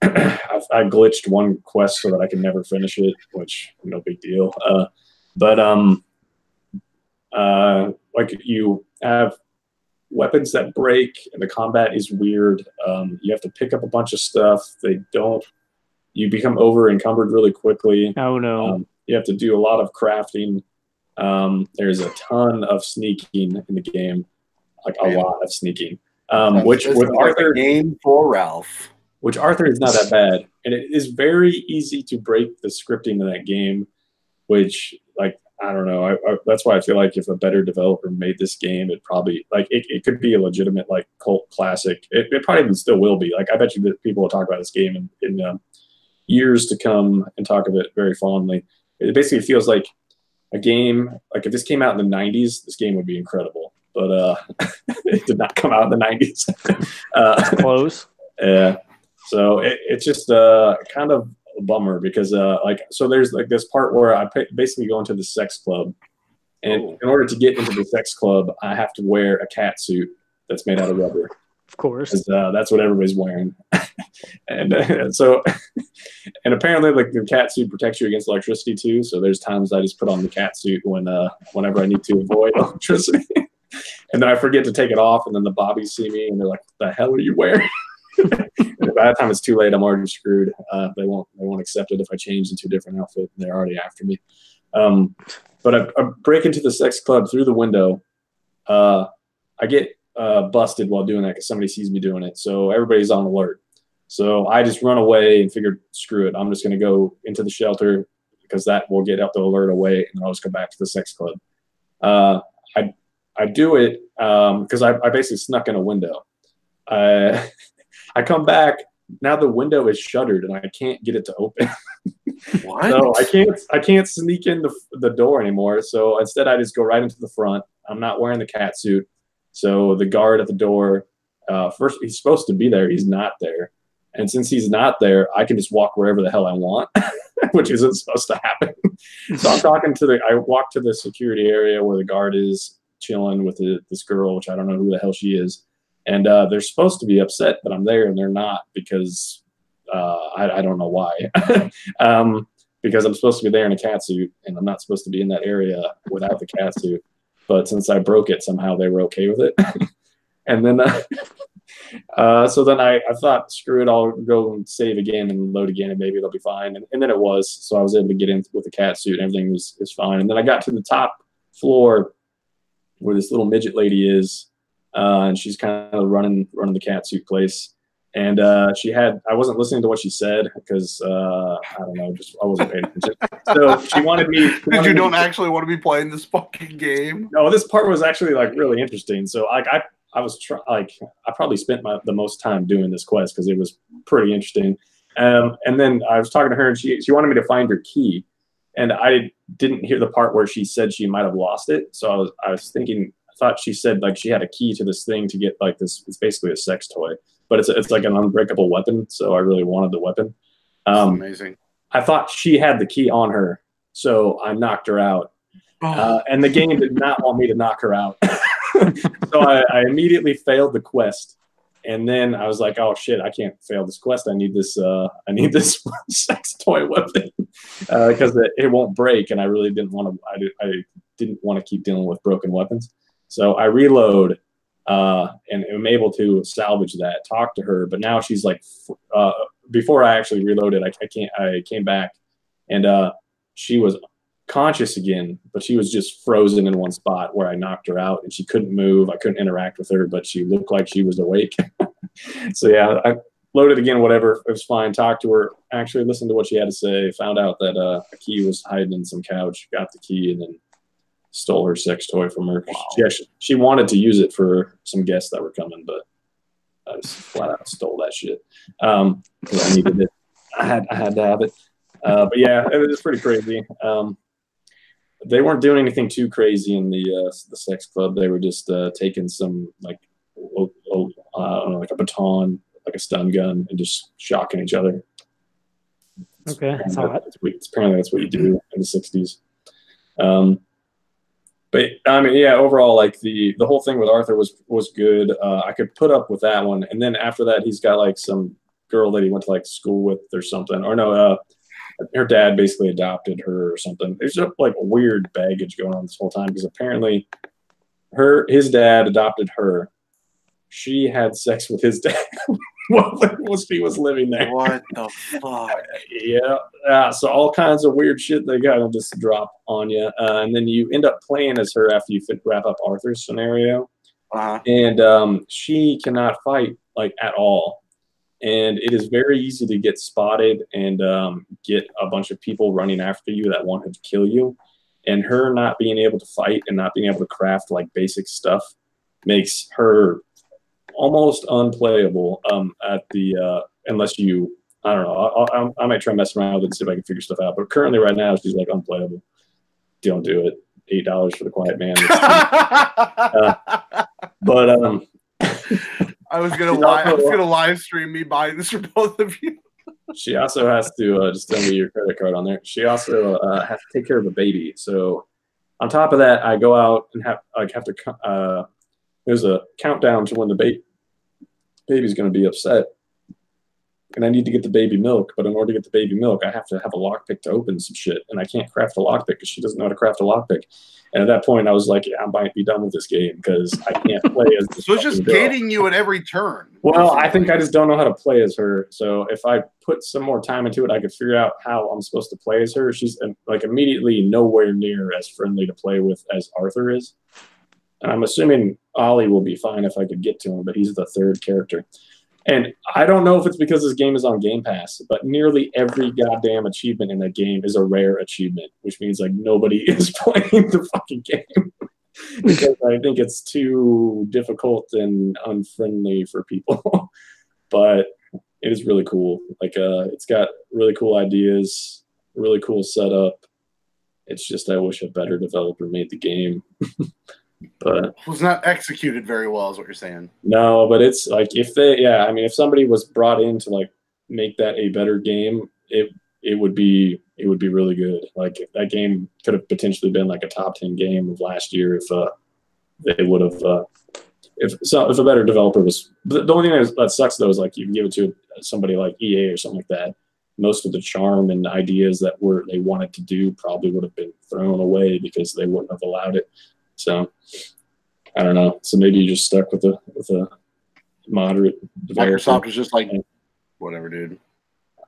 glitched one quest so that I can never finish it, which no big deal. Like you have weapons that break and the combat is weird. You have to pick up a bunch of stuff. You become over encumbered really quickly. Oh no. You have to do a lot of crafting. There's a ton of sneaking in the game, like a lot of sneaking. Which with Arthur, game for Ralph. Which Arthur is not that bad, and it is very easy to break the scripting of that game. Which, like, I don't know. That's why I feel like if a better developer made this game, it probably it could be a legitimate like cult classic. It probably even still will be. Like I bet you that people will talk about this game in years to come and talk of it very fondly. It basically feels like a game, like if this came out in the 90s, this game would be incredible. But it did not come out in the 90s. Close. Yeah. So it's just kind of a bummer because so there's like this part where I basically go into the sex club. And in order to get into the sex club, I have to wear a cat suit that's made out of rubber. Of course. That's what everybody's wearing. and so, and apparently like the cat suit protects you against electricity too. So there's times I just put on the cat suit whenever I need to avoid electricity. And then I forget to take it off. And then the bobbies see me and they're like, what the hell are you wearing? And by the time it's too late, I'm already screwed. They won't accept it if I change into a different outfit. And they're already after me. But I break into the sex club through the window. I get busted while doing that because somebody sees me doing it. So everybody's on alert. So I just run away and figured, screw it. I'm just going to go into the shelter because that will get out the alert away, and I'll just go back to the sex club. I do it because I basically snuck in a window. I come back. Now the window is shuttered, and I can't get it to open. What? So I can't sneak in the door anymore. So instead, I just go right into the front. I'm not wearing the cat suit. So the guard at the door, first, he's supposed to be there. He's not there. And since he's not there, I can just walk wherever the hell I want. which isn't supposed to happen. So I walked to the security area where the guard is chilling with this girl, which I don't know who the hell she is. And they're supposed to be upset that I'm there, and they're not because I don't know why. Because I'm supposed to be there in a cat suit, and I'm not supposed to be in that area without the cat suit. But since I broke it, somehow they were okay with it. And then, so then I thought, screw it, I'll go and save again and load again, and maybe it'll be fine. And then it was. So I was able to get in with the cat suit, and everything was fine. And then I got to the top floor where this little midget lady is, and she's kind of running the cat suit place. And I wasn't listening to what she said because I don't know, I wasn't paying attention. So she wanted me. You don't actually want to be playing this fucking game? No, this part was actually like really interesting. So like I probably spent the most time doing this quest because it was pretty interesting. And then I was talking to her, and she wanted me to find her key, and I didn't hear the part where she said she might have lost it. So I was thinking. I thought she said like she had a key to this thing to get like this. It's basically a sex toy. But it's like an unbreakable weapon, so I really wanted the weapon. Amazing. I thought she had the key on her, so I knocked her out. And the game did not want me to knock her out. So I immediately failed the quest. And then I was like, oh, shit, I can't fail this quest. I need this sex toy weapon because it won't break, and I really didn't want to – I didn't want to keep dealing with broken weapons. So I reload. And I'm able to salvage that, talk to her, but now she's like, before I actually reloaded, I came back, and she was conscious again, but she was just frozen in one spot where I knocked her out, and she couldn't move. I couldn't interact with her, but she looked like she was awake. So yeah, I loaded again, whatever. It was fine. Talked to her, actually listened to what she had to say, found out that a key was hiding in some couch, got the key, and then stole her sex toy from her. Wow. She wanted to use it for some guests that were coming, but I just flat out stole that shit because I needed it. I had to have it. But yeah, it was pretty crazy. They weren't doing anything too crazy in the sex club. They were just taking some like I don't know, like a baton, like a stun gun, and just shocking each other. Okay, apparently that's what you do in the 60s. But I mean, yeah, overall, like the whole thing with Arthur was good. I could put up with that one, and then after that, he's got like some girl that he went to like school with or something, or no, her dad basically adopted her or something. There's just like weird baggage going on this whole time because apparently, his dad adopted her. She had sex with his dad while she was living there. What the fuck? Yeah. So all kinds of weird shit they gotta just drop on you, and then you end up playing as her after you wrap up Arthur's scenario, and she cannot fight like at all, and it is very easy to get spotted and get a bunch of people running after you that want to kill you, and her not being able to fight and not being able to craft like basic stuff makes her almost unplayable at the unless you I don't know I might try messing around with it and see if I can figure stuff out, but currently right now she's like unplayable. Don't do it. $8 for the Quiet Man. But I was gonna live stream me buying this for both of you. She also has to just tell me your credit card on there. She also has to take care of a baby. So on top of that, I go out and have to there's a countdown to when the baby's going to be upset, and I need to get the baby milk. But in order to get the baby milk, I have to have a lockpick to open some shit, and I can't craft a lockpick because she doesn't know how to craft a lockpick. And at that point, I was like, yeah, I might be done with this game because I can't play as this. So it's just gating you at every turn. Well, I think I just don't know how to play as her. So if I put some more time into it, I could figure out how I'm supposed to play as her. She's like immediately nowhere near as friendly to play with as Arthur is. And I'm assuming Ollie will be fine if I could get to him, but he's the third character. And I don't know if it's because this game is on Game Pass, but nearly every goddamn achievement in that game is a rare achievement, which means like nobody is playing the fucking game because I think it's too difficult and unfriendly for people. But it is really cool. Like it's got really cool ideas, really cool setup. It's just I wish a better developer made the game. But it was not executed very well is what you're saying. No, but it's like if somebody was brought in to like make that a better game, it it would be really good. Like that game could have potentially been like a top 10 game of last year if they would have if a better developer was. The only thing that sucks though is like you give it to somebody like EA or something like that. Most of the charm and ideas that they wanted to do probably would have been thrown away because they wouldn't have allowed it. So I don't know. So maybe you just stuck with a moderate developer. Microsoft was just like, whatever, dude.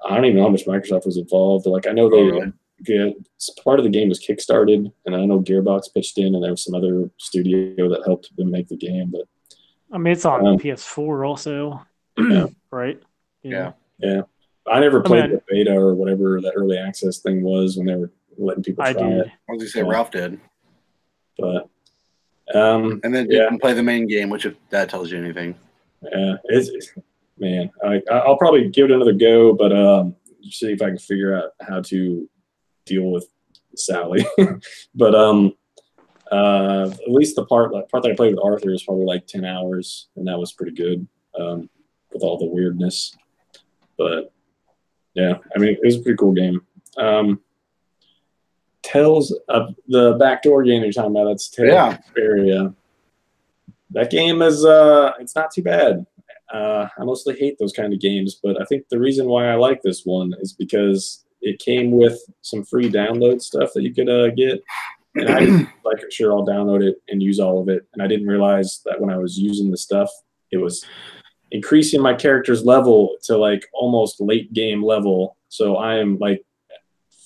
I don't even know how much Microsoft was involved. Like I know part of the game was kickstarted, and I know Gearbox pitched in, and there was some other studio that helped them make the game. But I mean, it's on PS4 also, right? Yeah. I never played the beta or whatever that early access thing was when they were letting people try it. I was gonna say Ralph did, but and then didn't play the main game, which if that tells you anything. Yeah, man. I'll probably give it another go, but see if I can figure out how to deal with Sally. But at least the part that I played with Arthur is probably like 10 hours, and that was pretty good with all the weirdness. But yeah, I mean, it was a pretty cool game. Tales of the backdoor game you're talking about. That's Tales of Vesperia. That game is it's not too bad. I mostly hate those kind of games, but I think the reason why I like this one is because it came with some free download stuff that you could get. And I like, sure, I'll download it and use all of it. And I didn't realize that when I was using the stuff, it was increasing my character's level to like almost late game level. So I am like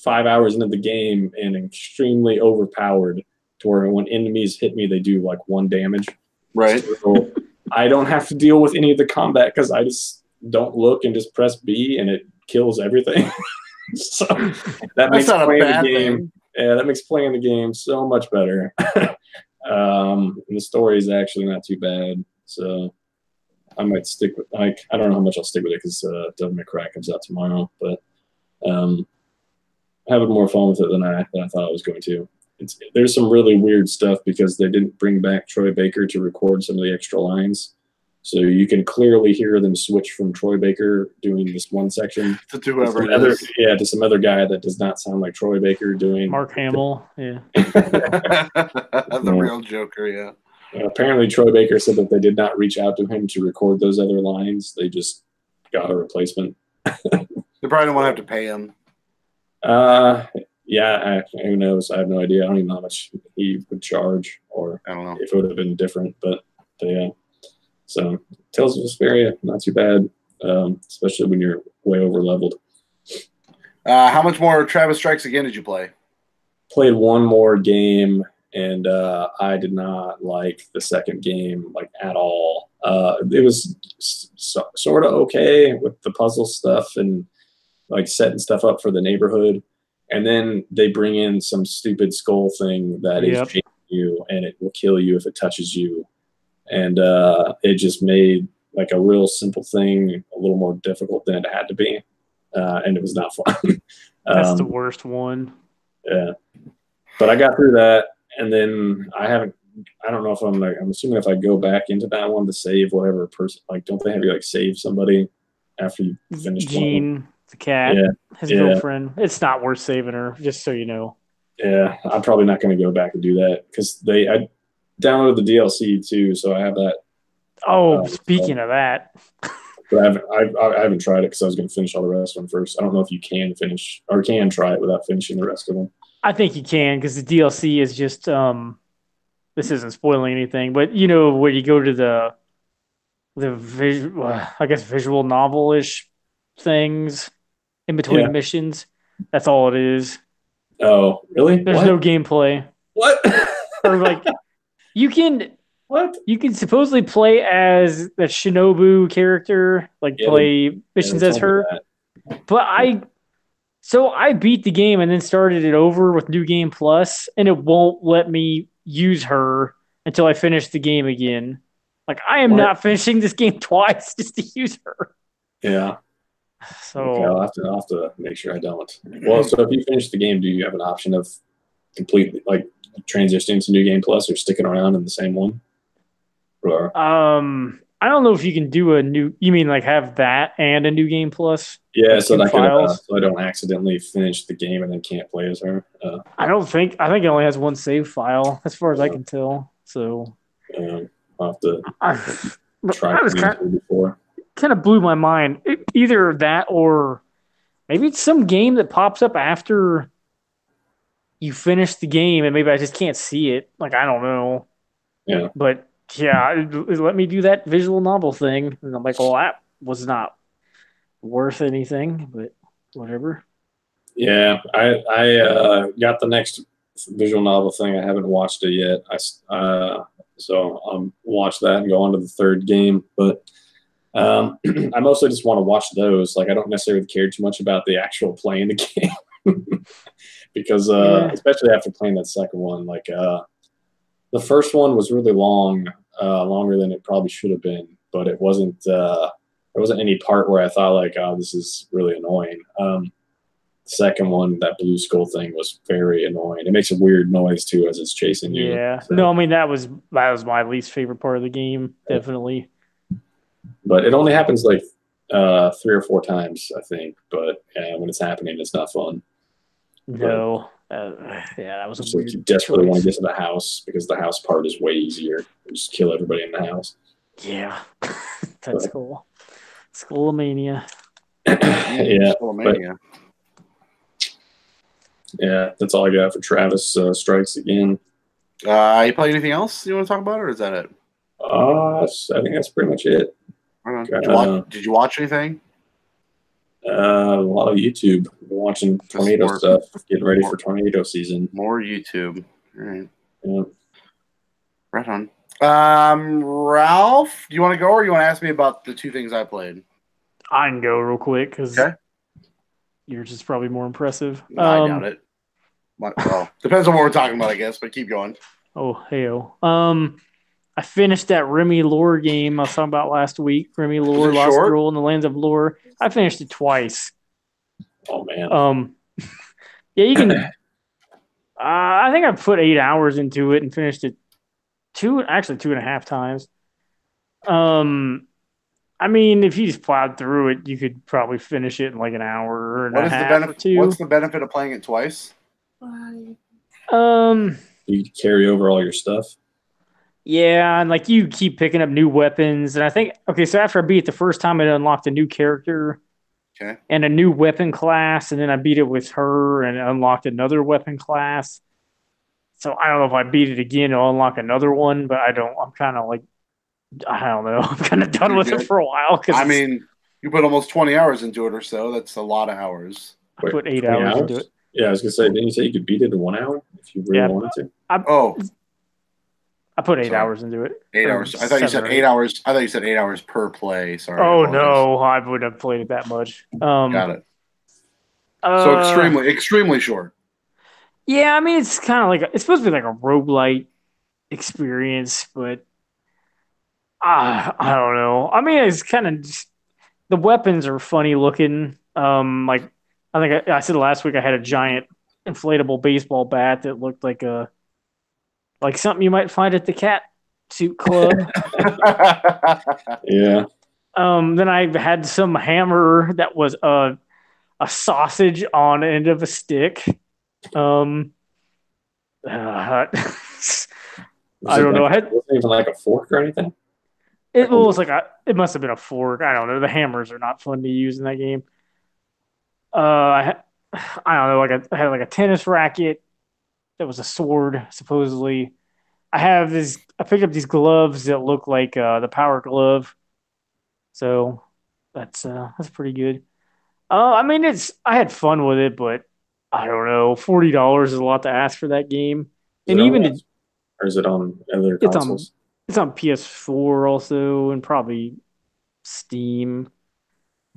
5 hours into the game and extremely overpowered to where when enemies hit me, they do like 1 damage. Right. So I don't have to deal with any of the combat because I just don't look and just press B and it kills everything. So that makes playing the game. Yeah, that makes playing the game so much better. And the story is actually not too bad. So I might stick with I don't know how much I'll stick with it because Devil May Cry comes out tomorrow, but having more fun with it than I thought I was going to. There's some really weird stuff because they didn't bring back Troy Baker to record some of the extra lines. So you can clearly hear them switch from Troy Baker doing this one section to whoever to some other guy that does not sound like Troy Baker doing Mark Hamill. Yeah. The real Joker, yeah. Apparently Troy Baker said that they did not reach out to him to record those other lines. They just got a replacement. They probably don't want to have to pay him. Yeah, who knows? I have no idea. I don't even know how much he would charge, or I don't know if it would have been different. But yeah, so Tales of Vesperia, not too bad, especially when you're way over leveled. How much more Travis Strikes Again did you play? Played one more game, and I did not like the second game like at all. It was sort of okay with the puzzle stuff and like setting stuff up for the neighborhood. And then they bring in some stupid skull thing that is chasing you, and it will kill you if it touches you. And it just made like a real simple thing a little more difficult than it had to be. And it was not fun. That's the worst one. Yeah. But I got through that, and then I don't know if I'm assuming if I go back into that one to save whatever person, like, don't they have you like save somebody after you finish Gene, the cat, his girlfriend. It's not worth saving her, just so you know. Yeah, I'm probably not going to go back and do that because I downloaded the DLC too, so I have that. Oh, speaking of that. But I haven't tried it because I was going to finish all the rest of them first. I don't know if you can finish or can try it without finishing the rest of them. I think you can because the DLC is just this isn't spoiling anything, but you know where you go to the visual novel-ish things in between missions. That's all it is. Oh, really? There's no gameplay. What? Or like you can what? You can supposedly play as the Shinobu character, like play missions as her. But I beat the game and then started it over with New Game Plus, and it won't let me use her until I finish the game again. Like, I am not finishing this game twice just to use her. Yeah. So okay, I'll have to make sure I don't. Well, so if you finish the game, do you have an option of completely like transitioning to New Game Plus or sticking around in the same one? Or I I don't know if you can do a new. You mean like have that and a new game plus? Yeah, like so two files. So I don't accidentally finish the game and then can't play as her. I don't think. I think it only has one save file, as far as I can tell. So I'll have to try that was before. Kind of blew my mind. Either that or maybe it's some game that pops up after you finish the game, and maybe I just can't see it. Like I don't know. Yeah. But yeah, let me do that visual novel thing, and I'm like, well, that was not worth anything, but whatever. Yeah, I got the next visual novel thing. I haven't watched it yet. So I'll watch that and go on to the third game. But I mostly just want to watch those. Like I don't necessarily care too much about the actual playing the game because especially after playing that second one, like the first one was really long, longer than it probably should have been. But it wasn't. There wasn't any part where I thought like, oh, this is really annoying. Second one, that blue skull thing was very annoying. It makes a weird noise too as it's chasing you. Yeah. So. No, I mean that was my least favorite part of the game, definitely. But it only happens like 3 or 4 times, I think. But when it's happening, it's not fun. No. That was a weird. You desperately want to get to the house because the house part is way easier. You just kill everybody in the house. Yeah, that's cool. Skullomania. Yeah. Skullomania. Yeah, that's all I got for Travis Strikes Again. You play anything else you want to talk about, or is that it? I think that's pretty much it. Did you watch anything? A lot of YouTube. I've been watching tornado stuff, getting ready for tornado season. More YouTube. All right. Yeah. Right on. Ralph, do you want to go, or you want to ask me about the 2 things I played? I can go real quick because yours is probably more impressive. I doubt it. Well, depends on what we're talking about, I guess, but keep going. Oh, hey-o. I finished that Remy Lore game I was talking about last week. Remy Lore, Lost Girl in the Lands of Lore. I finished it twice. Oh, man. Yeah, you can... I think I put 8 hours into it and finished it 2.5 times. I mean, if you just plowed through it, you could probably finish it in like an hour and a half or 2. What's the benefit of playing it twice? You carry over all your stuff. Yeah, and like you keep picking up new weapons, and I think so after I beat it the first time, it unlocked a new character, and a new weapon class, and then I beat it with her and unlocked another weapon class. So I don't know if I beat it again, I'll unlock another one, but I don't. I'm kind of like, I don't know. I'm kind of done with it for a while. I mean, you put almost 20 hours into it or so. That's a lot of hours. I put 8 hours into it. Yeah, I was gonna say, didn't you say you could beat it in 1 hour if you really wanted to? I put 8 hours into it. 8 hours. I thought you said 8 hours. I thought you said 8 hours per play. Sorry. Oh no, I wouldn't have played it that much. Got it. So extremely short. Yeah, I mean it's kind of like it's supposed to be like a roguelite experience, but I don't know. I mean, it's kind of just the weapons are funny looking. Like I think I said last week, I had a giant inflatable baseball bat that looked like something you might find at the cat suit club. Yeah. Then I had some hammer that was a sausage on the end of a stick. I don't know. Was it even like a fork or anything? It was like it must have been a fork. I don't know. The hammers are not fun to use in that game. I don't know. I had like a tennis racket that was a sword, supposedly. I picked up these gloves that look like the Power Glove. So that's pretty good. I mean, I had fun with it, but I don't know. $40 is a lot to ask for that game. And even or is it on other consoles? It's on PS4 also, and probably Steam.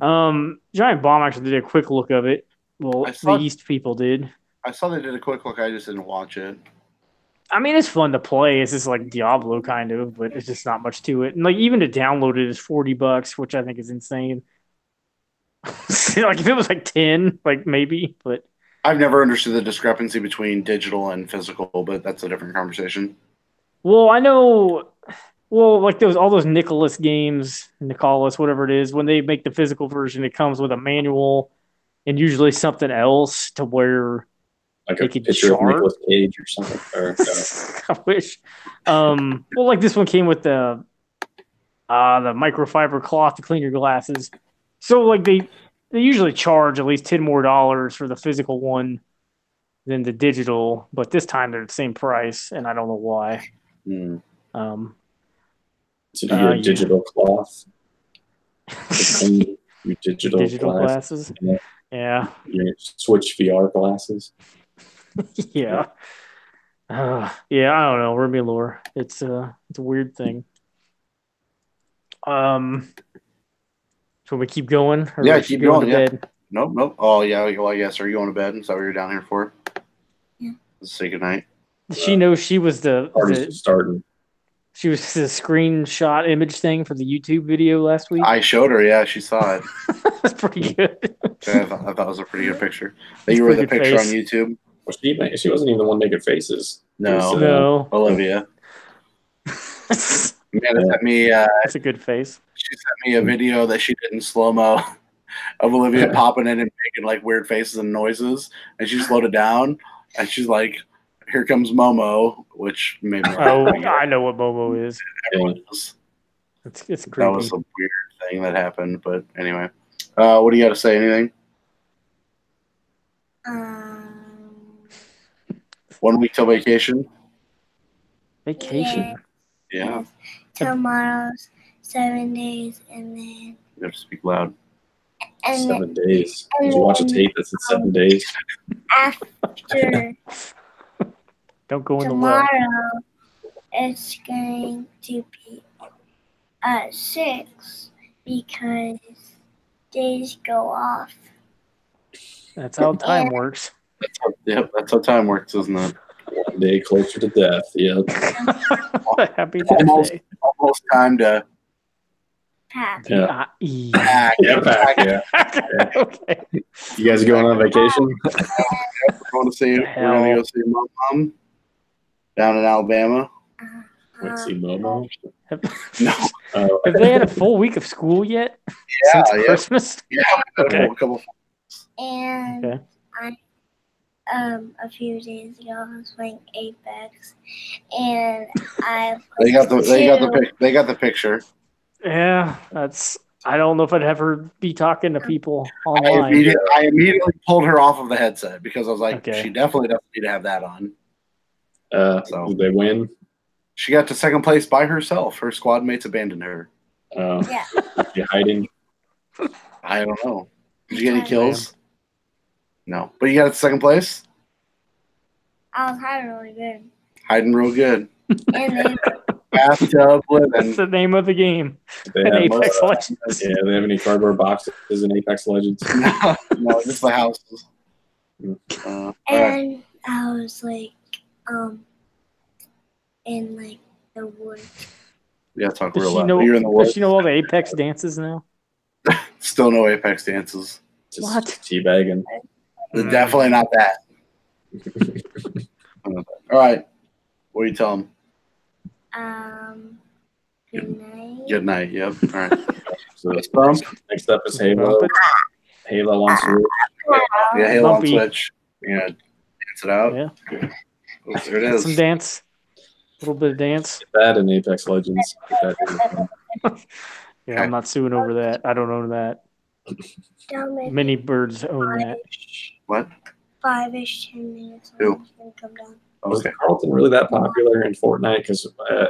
Giant Bomb actually did a quick look of it. Well, the East people did. I saw they did a quick look. I just didn't watch it. I mean, it's fun to play. It's just like Diablo kind of, but it's just not much to it. And like even to download it is $40, which I think is insane. Like if it was like 10, like maybe, but I've never understood the discrepancy between digital and physical, but that's a different conversation. Well, I know Well, like all those Nicholas games, Nicholas, whatever it is, when they make the physical version, it comes with a manual and usually something else to where like they a could picture chart. of Nicolas Cage or something. Or, I wish. Well, like this one came with the microfiber cloth to clean your glasses. So like they usually charge at least $10 more for the physical one than the digital, but this time they're the same price, and I don't know why. So do your digital cloth? Your digital glasses. Yeah. Your Switch VR glasses. Yeah. Yeah, I don't know. Ruby lore. It's a weird thing. So we keep going? Or yeah, keep going. To bed? Nope. Oh, yeah. Well, yes. Are you going to bed? Is that what you're down here for? Yeah. Let's say goodnight. She knows she was starting. She was the screenshot image thing for the YouTube video last week. I showed her. Yeah, she saw it. That's pretty good. I thought it was a pretty good picture. You were the picture on YouTube. Well, she wasn't even the one making faces. No. Olivia. Amanda sent me. That's a good face. She sent me a video that she did in slow mo of Olivia popping in and making like weird faces and noises, and she slowed it down, and she's like, "Here comes Momo," which made me. I know what Momo is. It's creepy. That was a weird thing that happened, but anyway, what do you got to say? Anything? 1 week till vacation. Vacation. Yeah. Tomorrow's 7 days, and then you have to speak loud. 7 days. Did you watch a tape that's in 7 days? After don't go in tomorrow, it's going to be 6 because days go off. That's how time works. That's how time works, isn't it? 1 day closer to death. Yep. Happy almost time to pack. Yeah. Pack. Okay. You guys are going on vacation? We're going to go see Mom down in Alabama. Let's see Momo. No. Have they had a full week of school yet? Yeah. Since Christmas? Yeah. Okay. A couple. And a few days ago, I was playing Apex, and they got the picture. Yeah, I don't know if I'd ever be talking to people online. I immediately pulled her off of the headset because I was like, she definitely doesn't need to have that on. So did they win? She got to second place by herself. Her squad mates abandoned her. Yeah. Is she hiding? I don't know. Did you get any kills? No. But you got to second place? I was hiding really good. Hiding real good. And then bathtub living. That's the name of the game. Apex Legends. Yeah, do they have any cardboard boxes in Apex Legends? No, just the houses. And I was like, in like the woods. Yeah, talk real loud. You're in the woods. Does she know all the Apex dances now? Still no Apex dances. Just what? Teabagging. Definitely not that. All right. What do you tell them? Good night. Good night. Yep. All right. So next up is Halo. Halo on Switch. Yeah, Halo on Switch. Yeah, dance it out. Yeah. Oh, there it is. Some dance. A little bit of dance. Get that in Apex Legends. Yeah, I'm not suing over that. I don't own that. Many birds own that. What? 5-ish, 10 minutes. Who? Come down. Was Carlton really that popular in Fortnite? Because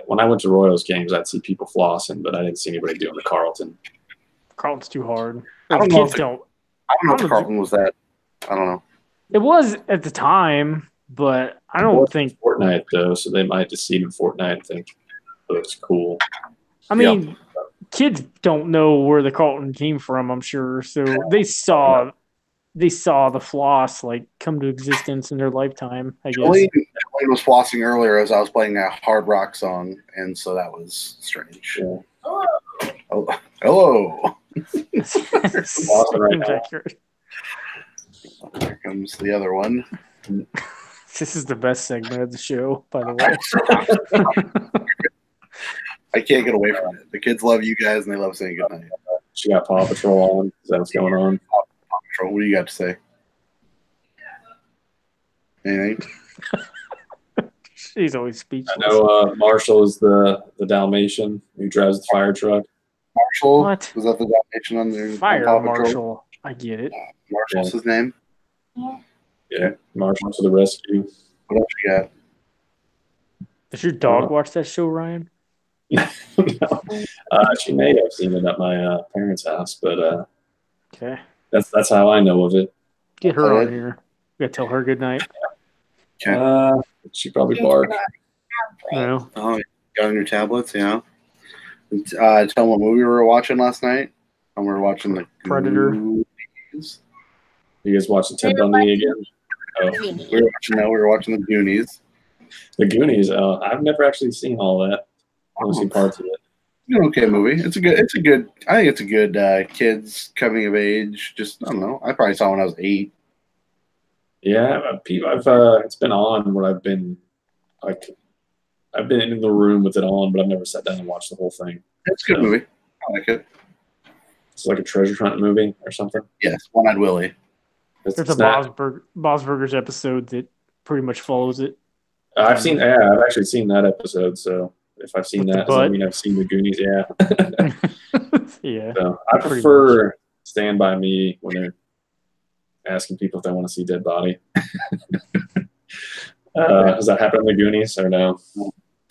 when I went to Royals games, I'd see people flossing, but I didn't see anybody doing the Carlton. Carlton's too hard. I don't know if Carlton was that. I don't know. It was at the time, but I don't think Fortnite though, so they might just see it in Fortnite and think it looks cool. I mean, kids don't know where the Carlton came from, I'm sure. So they saw the floss like come to existence in their lifetime, I guess. Wayne was flossing earlier as I was playing a hard rock song, and so that was strange. Yeah. Oh, hello. Here comes the other one. This is the best segment of the show, by the way. I can't get away from it. The kids love you guys, and they love saying goodnight. She got Paw Patrol on. Is that what's going on? Paw Patrol. What do you got to say? Anything? She's always speechless. I know Marshall is the Dalmatian who drives the fire truck. Marshall? What? Was that the Dalmatian on there? Fire on Marshall. I get it. Marshall's his name? Yeah, Marshall to the rescue. What else you got? Does your dog watch that show, Ryan? No. She may have seen it at my parents' house, but okay, that's how I know of it. Get her on here. We gotta tell her good night. Okay. She probably barked. No. Oh, you got on your tablets, yeah. Tell them what movie we were watching last night. And we were watching the Predator. Goonies. You guys watching Ted Bundy again? Oh, We were watching the Goonies. the Goonies. I've never actually seen all that. I've only seen parts of it. It's an okay movie. I think it's a good kids coming of age. Just I don't know. I probably saw it when I was 8. Yeah, I've it's been on where I've been in the room with it on, but I've never sat down and watched the whole thing. It's a good movie. I like it. It's like a treasure hunt movie or something. Yes, One-Eyed Willie. There's a Bob's Burgers episode that pretty much follows it. I've actually seen that episode. So if I've seen that, does that mean I've seen the Goonies? Yeah. Yeah. So I prefer Stand By Me when they're asking people if they want to see dead body. Has that happened in the Goonies or no?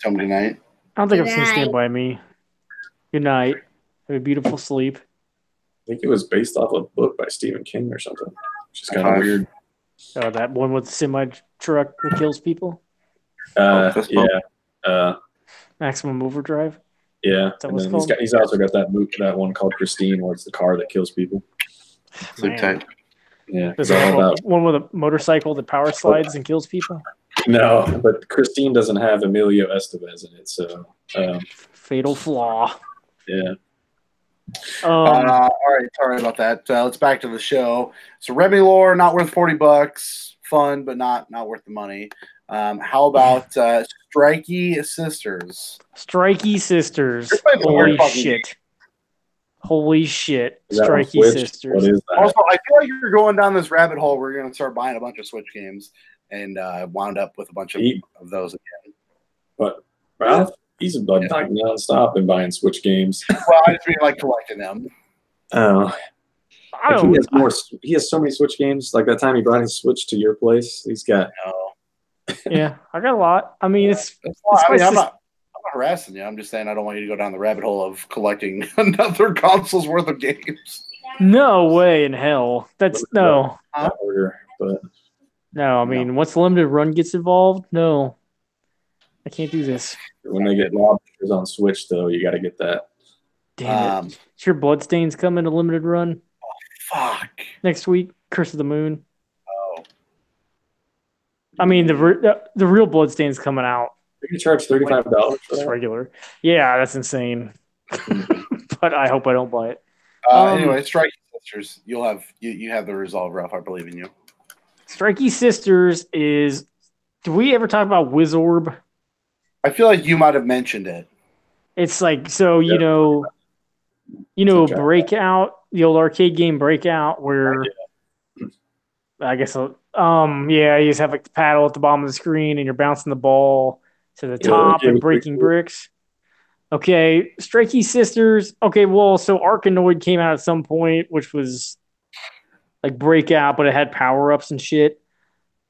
Tell me tonight. I don't think I've seen Stand By Me. Good night. Have a beautiful sleep. I think it was based off a book by Stephen King or something. Which is kind of weird. That one with the semi truck that kills people. Yeah. Maximum Overdrive. Yeah. And then he's also got that one called Christine, where it's the car that kills people. Sleep tight. Yeah. There's one with a motorcycle that power slides and kills people. No, but Christine doesn't have Emilio Estevez in it, so fatal flaw. Yeah. All right, sorry about that. Let's back to the show. So Remy Lore, not worth $40. Fun, but not worth the money. How about Strikey Sisters? Strikey Sisters. Holy shit. Holy shit. Strikey Sisters. What is that? Also, I feel like you're going down this rabbit hole where you're going to start buying a bunch of Switch games and wound up with a bunch of those again. But Ralph, he's like nonstop and buying Switch games. Well, I just mean like collecting them. Oh. He has so many Switch games. Like that time he brought his Switch to your place, he's got. Yeah, I got a lot. I mean, I'm not harassing you. I'm just saying I don't want you to go down the rabbit hole of collecting another console's worth of games. No way in hell. That's no. But no, I mean, once the limited run gets involved, no, I can't do this. When they get lobsters on Switch, though, you got to get that. Damn it! Is your Bloodstains coming to limited run? Fuck. Next week, Curse of the Moon. Oh. I mean, the real Bloodstains coming out. You can charge $35 for that? Regular. Yeah, that's insane. But I hope I don't buy it. Anyway, Strikey Sisters. You have the resolve, Ralph. I believe in you. Strikey Sisters is. Do we ever talk about Wizorb? I feel like you might have mentioned it. It's like Breakout, the old arcade game Breakout, where I guess you just have like the paddle at the bottom of the screen and you're bouncing the ball to the top and breaking bricks. Okay, Strikey Sisters. Okay, well, so Arkanoid came out at some point, which was like Breakout, but it had power-ups and shit.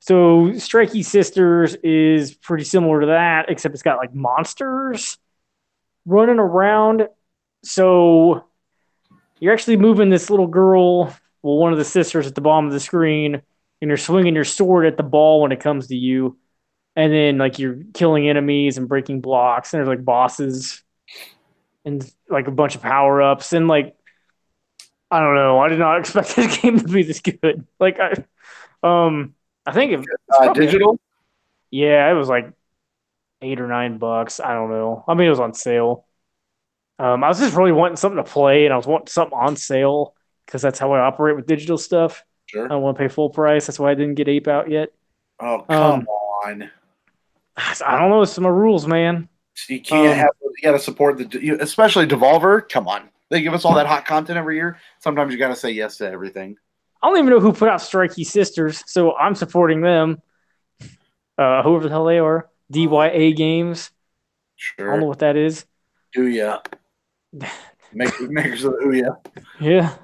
So Strikey Sisters is pretty similar to that, except it's got like monsters running around. So you're actually moving this little girl, one of the sisters at the bottom of the screen, and you're swinging your sword at the ball when it comes to you. And then like you're killing enemies and breaking blocks, and there's like bosses and like a bunch of power-ups. And like, I don't know, I did not expect this game to be this good. Like I think it's digital. Yeah, it was like $8 or $9. I don't know. I mean, it was on sale. I was just really wanting something to play, and I was wanting something on sale because that's how I operate with digital stuff. Sure. I don't want to pay full price. That's why I didn't get Ape out yet. Oh, come on. I don't know. It's my rules, man. You can't have. You got to support especially Devolver. Come on, they give us all that hot content every year. Sometimes you got to say yes to everything. I don't even know who put out Strikey Sisters, so I'm supporting them. Whoever the hell they are, DYA Games. Sure. I don't know what that is. Ouya. Makers of Ouya. Yeah.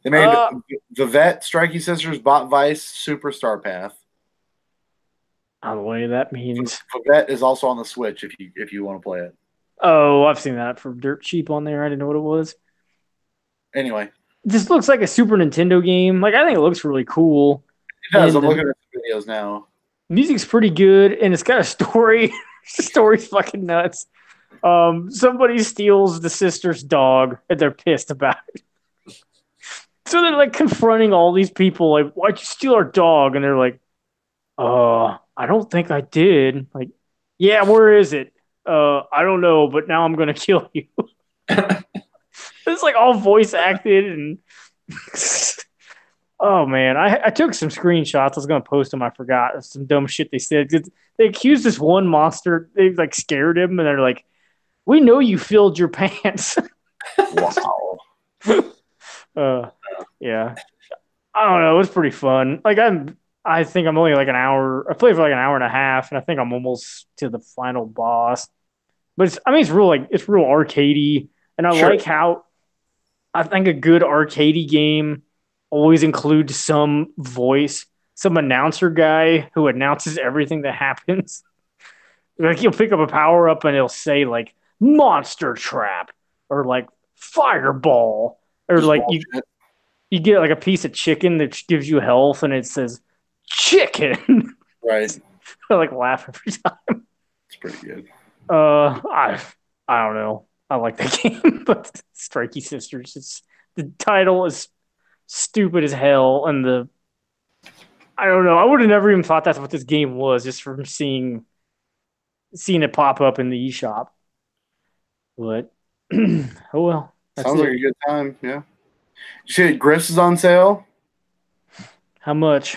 They made the Vet, Strikey Sisters, Bot Vice, Superstar Path. I don't know what that means. Vet is also on the Switch if you want to play it. Oh, I've seen that for dirt cheap on there. I didn't know what it was. Anyway. This looks like a Super Nintendo game. Like, I think it looks really cool. It does. I'm looking at the videos now. Music's pretty good, and it's got a story. The story's fucking nuts. Somebody steals the sister's dog, and they're pissed about it. So they're like confronting all these people, like, "Why'd you steal our dog?" And they're like, I don't think I did. Like, yeah, where is it? I don't know, but now I'm gonna kill you. It's like all voice acted and oh man, I took some screenshots. I was gonna post them. I forgot some dumb shit they said. They accused this one monster. They like scared him, and they're like, "We know you filled your pants." Wow. Yeah. I don't know. It was pretty fun. Like I think I'm only like an hour. I played for like an hour and a half, and I think I'm almost to the final boss. But it's real arcadey, and I like how I think a good arcadey game always includes some voice, some announcer guy who announces everything that happens. Like you'll pick up a power up and it'll say like monster trap or like fireball or like you get like a piece of chicken that gives you health and it says chicken. Right. I like laugh every time. It's pretty good. I don't know. I like the game, but Strikey Sisters. The title is stupid as hell, and I don't know. I would have never even thought that's what this game was, just from seeing it pop up in the eShop. But oh well. Sounds like a good time. Yeah. You see, Griff's is on sale. How much?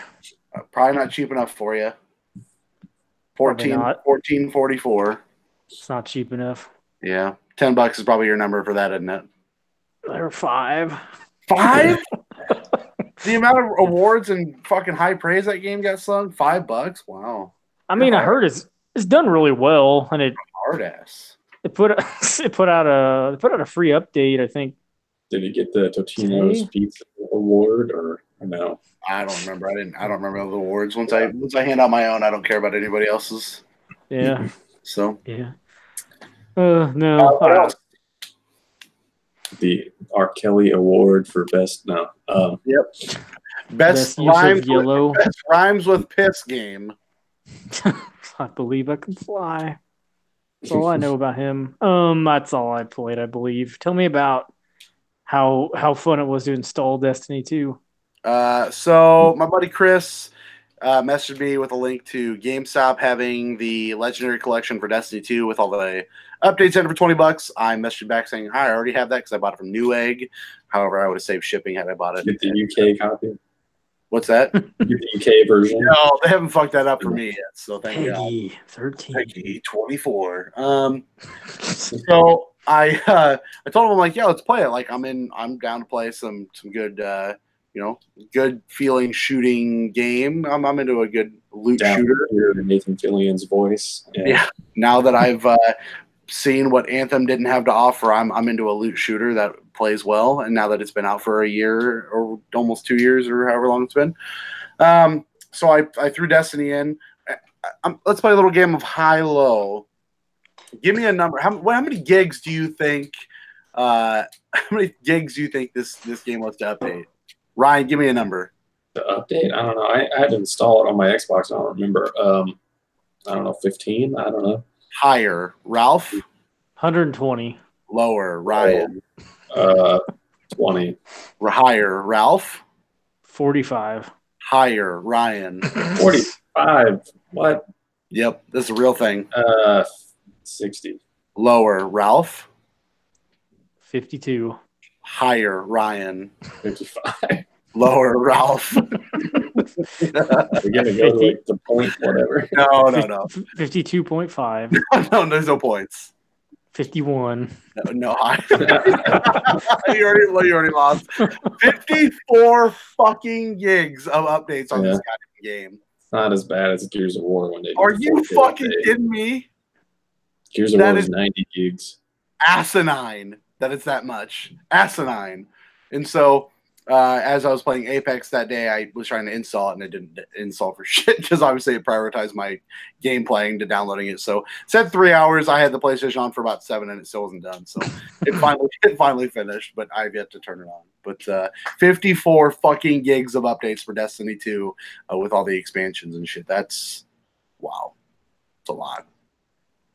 Probably not cheap enough for you. $14.44. It's not cheap enough. Yeah. $10 is probably your number for that, isn't it? They're $5. $5? The amount of awards and fucking high praise that game got slung? $5? Wow. I mean, I heard it's done really well, and it hard ass. It put out a free update, I think. Did he get the Totino's Pizza Award or no? I don't remember. I don't remember the awards. Once I hand out my own, I don't care about anybody else's. Yeah. So yeah. No. What else? The R. Kelly Award for best. No. Yep. Best rhymes with piss game. I believe I can fly. That's all I know about him. That's all I played, I believe. Tell me about how fun it was to install Destiny 2. So my buddy Chris messaged me with a link to GameStop having the Legendary Collection for Destiny 2 with all the updates in for $20. I messaged back saying, "Hi, I already have that because I bought it from Newegg. However, I would have saved shipping had I bought it." Get the UK copy. What's that? Get the UK version. No, they haven't fucked that up for me yet. So thank God. 13. Peggy 24. So I told him, I'm like, yeah, let's play it. Like I'm down to play some good good feeling shooting game. I'm into a good loot shooter. Hear Nathan Fillion's voice. Yeah. Now that I've seen what Anthem didn't have to offer, I'm into a loot shooter that plays well. And now that it's been out for a year or almost 2 years or however long it's been, so I threw Destiny in. Let's play a little game of high-low. Give me a number. How many gigs do you think? How many gigs do you think this game was to update? Ryan, give me a number. The update? I don't know. I had to install it on my Xbox. I don't remember. I don't know. 15? I don't know. Higher, Ralph. 120. Lower, Ryan. 20. Higher, Ralph. 45. Higher, Ryan. 45. What? Yep, this is a real thing. 60. Lower, Ralph. 52. Higher, Ryan. 55. Lower, Ralph. We're gonna go to like the point whatever. No. 52.5. No, there's no points. 51. No. You already lost. 54 fucking gigs of updates on this goddamn game. It's not as bad as Gears of War when they. Are you fucking kidding me? Gears of War is 90 gigs. Asinine that it's that much. Asinine. And so as I was playing Apex that day, I was trying to install it and it didn't install for shit because obviously it prioritized my game playing to downloading it. So it said 3 hours. I had the PlayStation on for about 7 and it still wasn't done. So it finally finished, but I've yet to turn it on. But 54 fucking gigs of updates for Destiny 2 with all the expansions and shit. That's wow. It's a lot.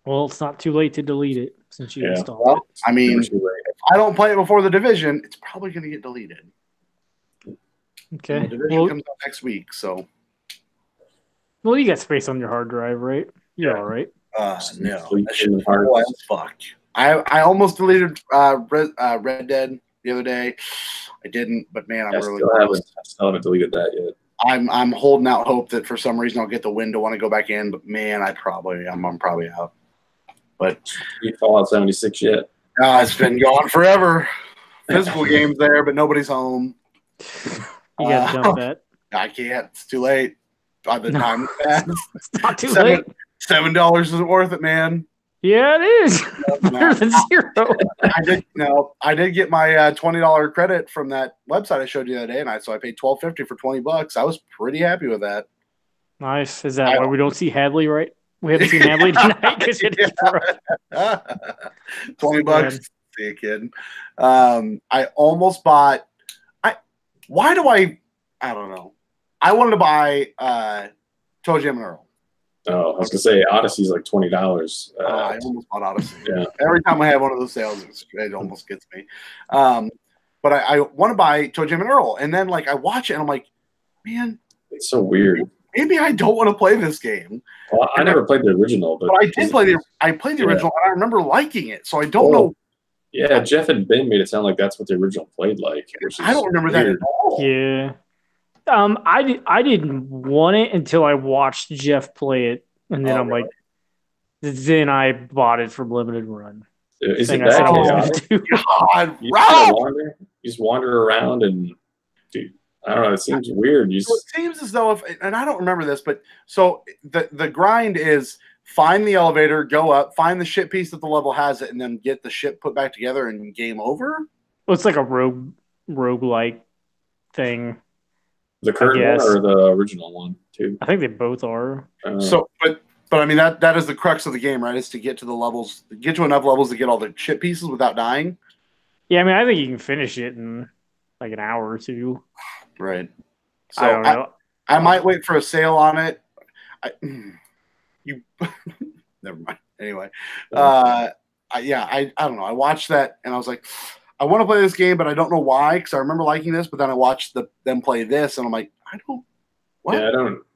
Well, it's not too late to delete it since you installed it. I mean, if I don't play it before the Division, it's probably going to get deleted. Okay. The Division comes out next week, so. Well, you got space on your hard drive, right? You're all right. No, that shit was hard as fuck. I almost deleted Red Dead the other day. I didn't, but man, I still haven't deleted that yet. I'm holding out hope that for some reason I'll get the win to want to go back in, but man, I'm probably out. But Fallout 76 yet? It's been gone forever. Physical games there, but nobody's home. You got to dump that. I can't. It's too late. By the time it's not too late. $7 isn't worth it, man. Yeah, it is. Better than $0. I did get my $20 credit from that website I showed you the other day, and so I paid $12.50 for $20. I was pretty happy with that. Nice. Is that why we don't see Hadley? Right? We haven't seen Hadley tonight because it is $20. See you, kid. I almost bought. Why do I don't know. I wanted to buy Toe Jam and Earl. Oh, I was gonna say Odyssey's like $20. I almost bought Odyssey. Yeah. Every time I have one of those sales, it almost gets me. But I want to buy Toe Jam and Earl, and then like I watch it, and I'm like, man, it's so weird. Maybe I don't want to play this game. Well, I never played the original, but I did play I played the original, and I remember liking it. So I don't know. Yeah, Jeff and Ben made it sound like that's what the original played like. I don't remember that at all. Yeah. I didn't want it until I watched Jeff play it, and then then I bought it from Limited Run. Is it that? God, you just wander around and I don't know. It seems weird. It seems as though and I don't remember this, but so the grind is find the elevator, go up, find the ship piece that the level has it, and then get the ship put back together and game over. Well, it's like a roguelike thing. The current one or the original one too? I think they both are. But I mean that is the crux of the game, right? Is to get to the levels, get to enough levels to get all the ship pieces without dying. Yeah, I mean, I think you can finish it in like an hour or two. Right. So I don't know. I might wait for a sale on it. Never mind. Anyway, I don't know. I watched that and I was like, I want to play this game, but I don't know why because I remember liking this. But then I watched them play this, and I'm like, what? Yeah,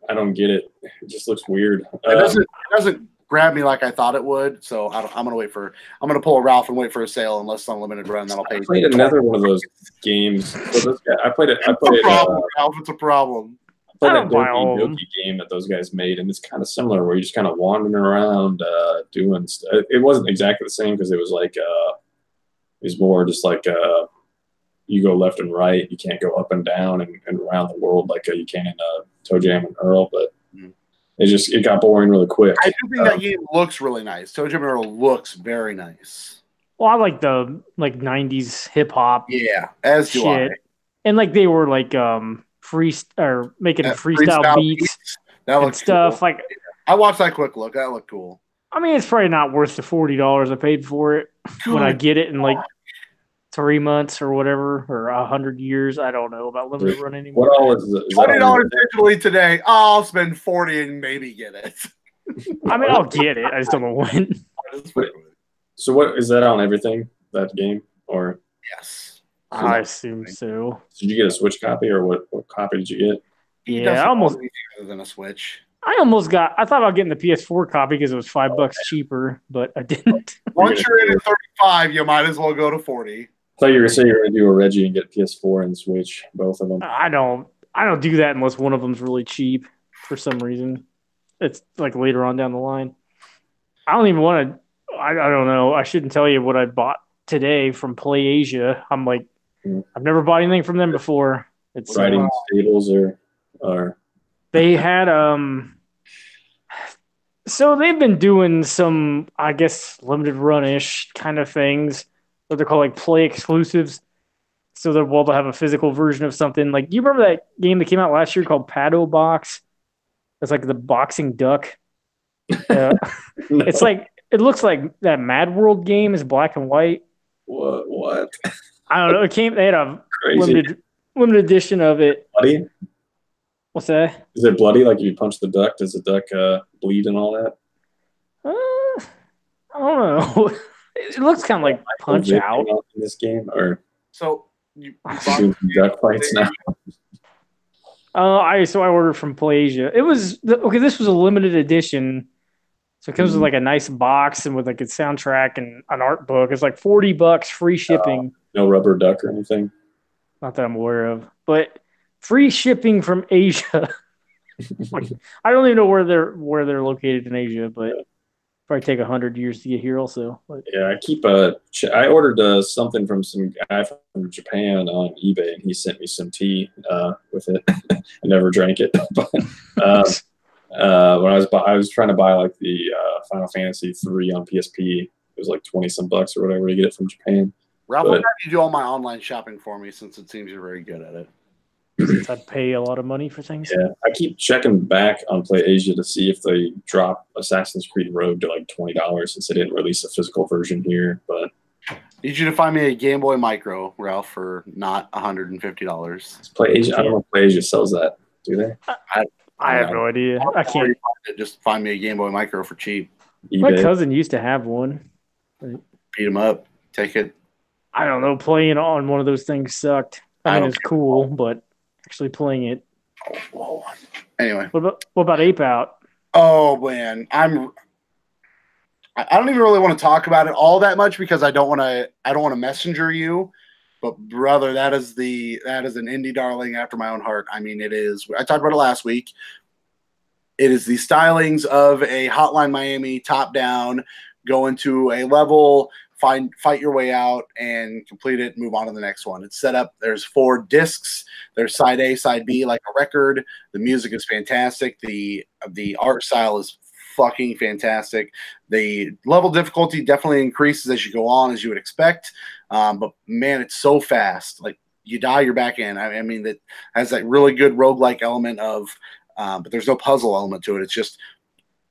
I don't get it. It just looks weird. It doesn't grab me like I thought it would. So I'm gonna pull a Ralph and wait for a sale unless it's on Limited Run. Then I'll pay. I played another one of those games. I played it. Ralph, it's a problem. I played that Doki game that those guys made, and it's kind of similar where you're just kind of wandering around doing stuff. It wasn't exactly the same because it was like it was more just like you go left and right. You can't go up and down and around the world like you can in Toe Jam and Earl, but it got boring really quick. I do think that game looks really nice. Toe Jam and Earl looks very nice. Well, I like the 90s hip hop. Yeah, as do I. And like they were like making freestyle beats and stuff. Cool. Like I watched that quick look. That looked cool. I mean, it's probably not worth the $40 I paid for it when I get it in like 3 months or whatever, or 100 years. I don't know about Limited Run anymore. What all is $20 digitally today? I'll spend $40 and maybe get it. I mean, I'll get it. I just don't know when. So what is that on everything? That game or yes, I assume so. Did you get a Switch copy or what copy did you get? Yeah, almost other than a Switch. I thought about getting the PS4 copy because it was $5 cheaper, but I didn't. Once you're in at 35, you might as well go to 40. I thought you were going to say you were going to do a Reggie and get PS4 and Switch, both of them. I don't do that unless one of them's really cheap for some reason. it's like later on down the line. I don't even want to. I don't know. I shouldn't tell you what I bought today from Play Asia. I'm like, I've never bought anything from them before. It's riding stables or they had so they've been doing some, I guess, limited run-ish kind of things, what they're called like play exclusives. So they'll have a physical version of something. Like, you remember that game that came out last year called Paddle Box? It's like the boxing duck. No. It's like, it looks like that Mad World game is black and white. What? I don't know. They had a limited edition of it. Bloody? What's that? Is it bloody? Like if you punch the duck, does the duck bleed and all that? I don't know. It looks kind of like Punch Out in this game, or so you duck fights now. I ordered from Play Asia. It was this was a limited edition, so it comes with like a nice box and with like a soundtrack and an art book. It's like $40, free shipping. No rubber duck or anything. Not that I'm aware of, but free shipping from Asia. I don't even know where they're located in Asia, but probably take 100 years to get here. Also, but. Yeah, I ordered something from some guy from Japan on eBay, and he sent me some tea with it. I never drank it, but when I was trying to buy like the Final Fantasy 3 on PSP, it was like 20 some bucks or whatever to get it from Japan. Ralph, why don't you do all my online shopping for me, since it seems you're very good at it? Since I pay a lot of money for things. Yeah, I keep checking back on Play Asia to see if they drop Assassin's Creed Rogue to like $20 since they didn't release a physical version here. But I need you to find me a Game Boy Micro, Ralph, for not $150. Play Asia. I don't know if Play Asia sells that. Do they? I have no idea. I can't. Just find me a Game Boy Micro for cheap. My cousin used to have one. Beat him up. Take it. I don't know. Playing on one of those things sucked. I mean, it's cool, but actually playing it. Anyway, what about Ape Out? Oh man, I don't even really want to talk about it all that much because I don't want to messenger you. But brother, that is an indie darling after my own heart. I mean, it is. I talked about it last week. It is the stylings of a Hotline Miami top down, go into a level, fight your way out and complete it, move on to the next one. It's set up. There's 4 discs. There's side A, side B, like a record. The music is fantastic. The art style is fucking fantastic. The level difficulty definitely increases as you go on, as you would expect. But man, it's so fast. Like, you die, you're back in. I mean, that has that really good roguelike element of, but there's no puzzle element to it.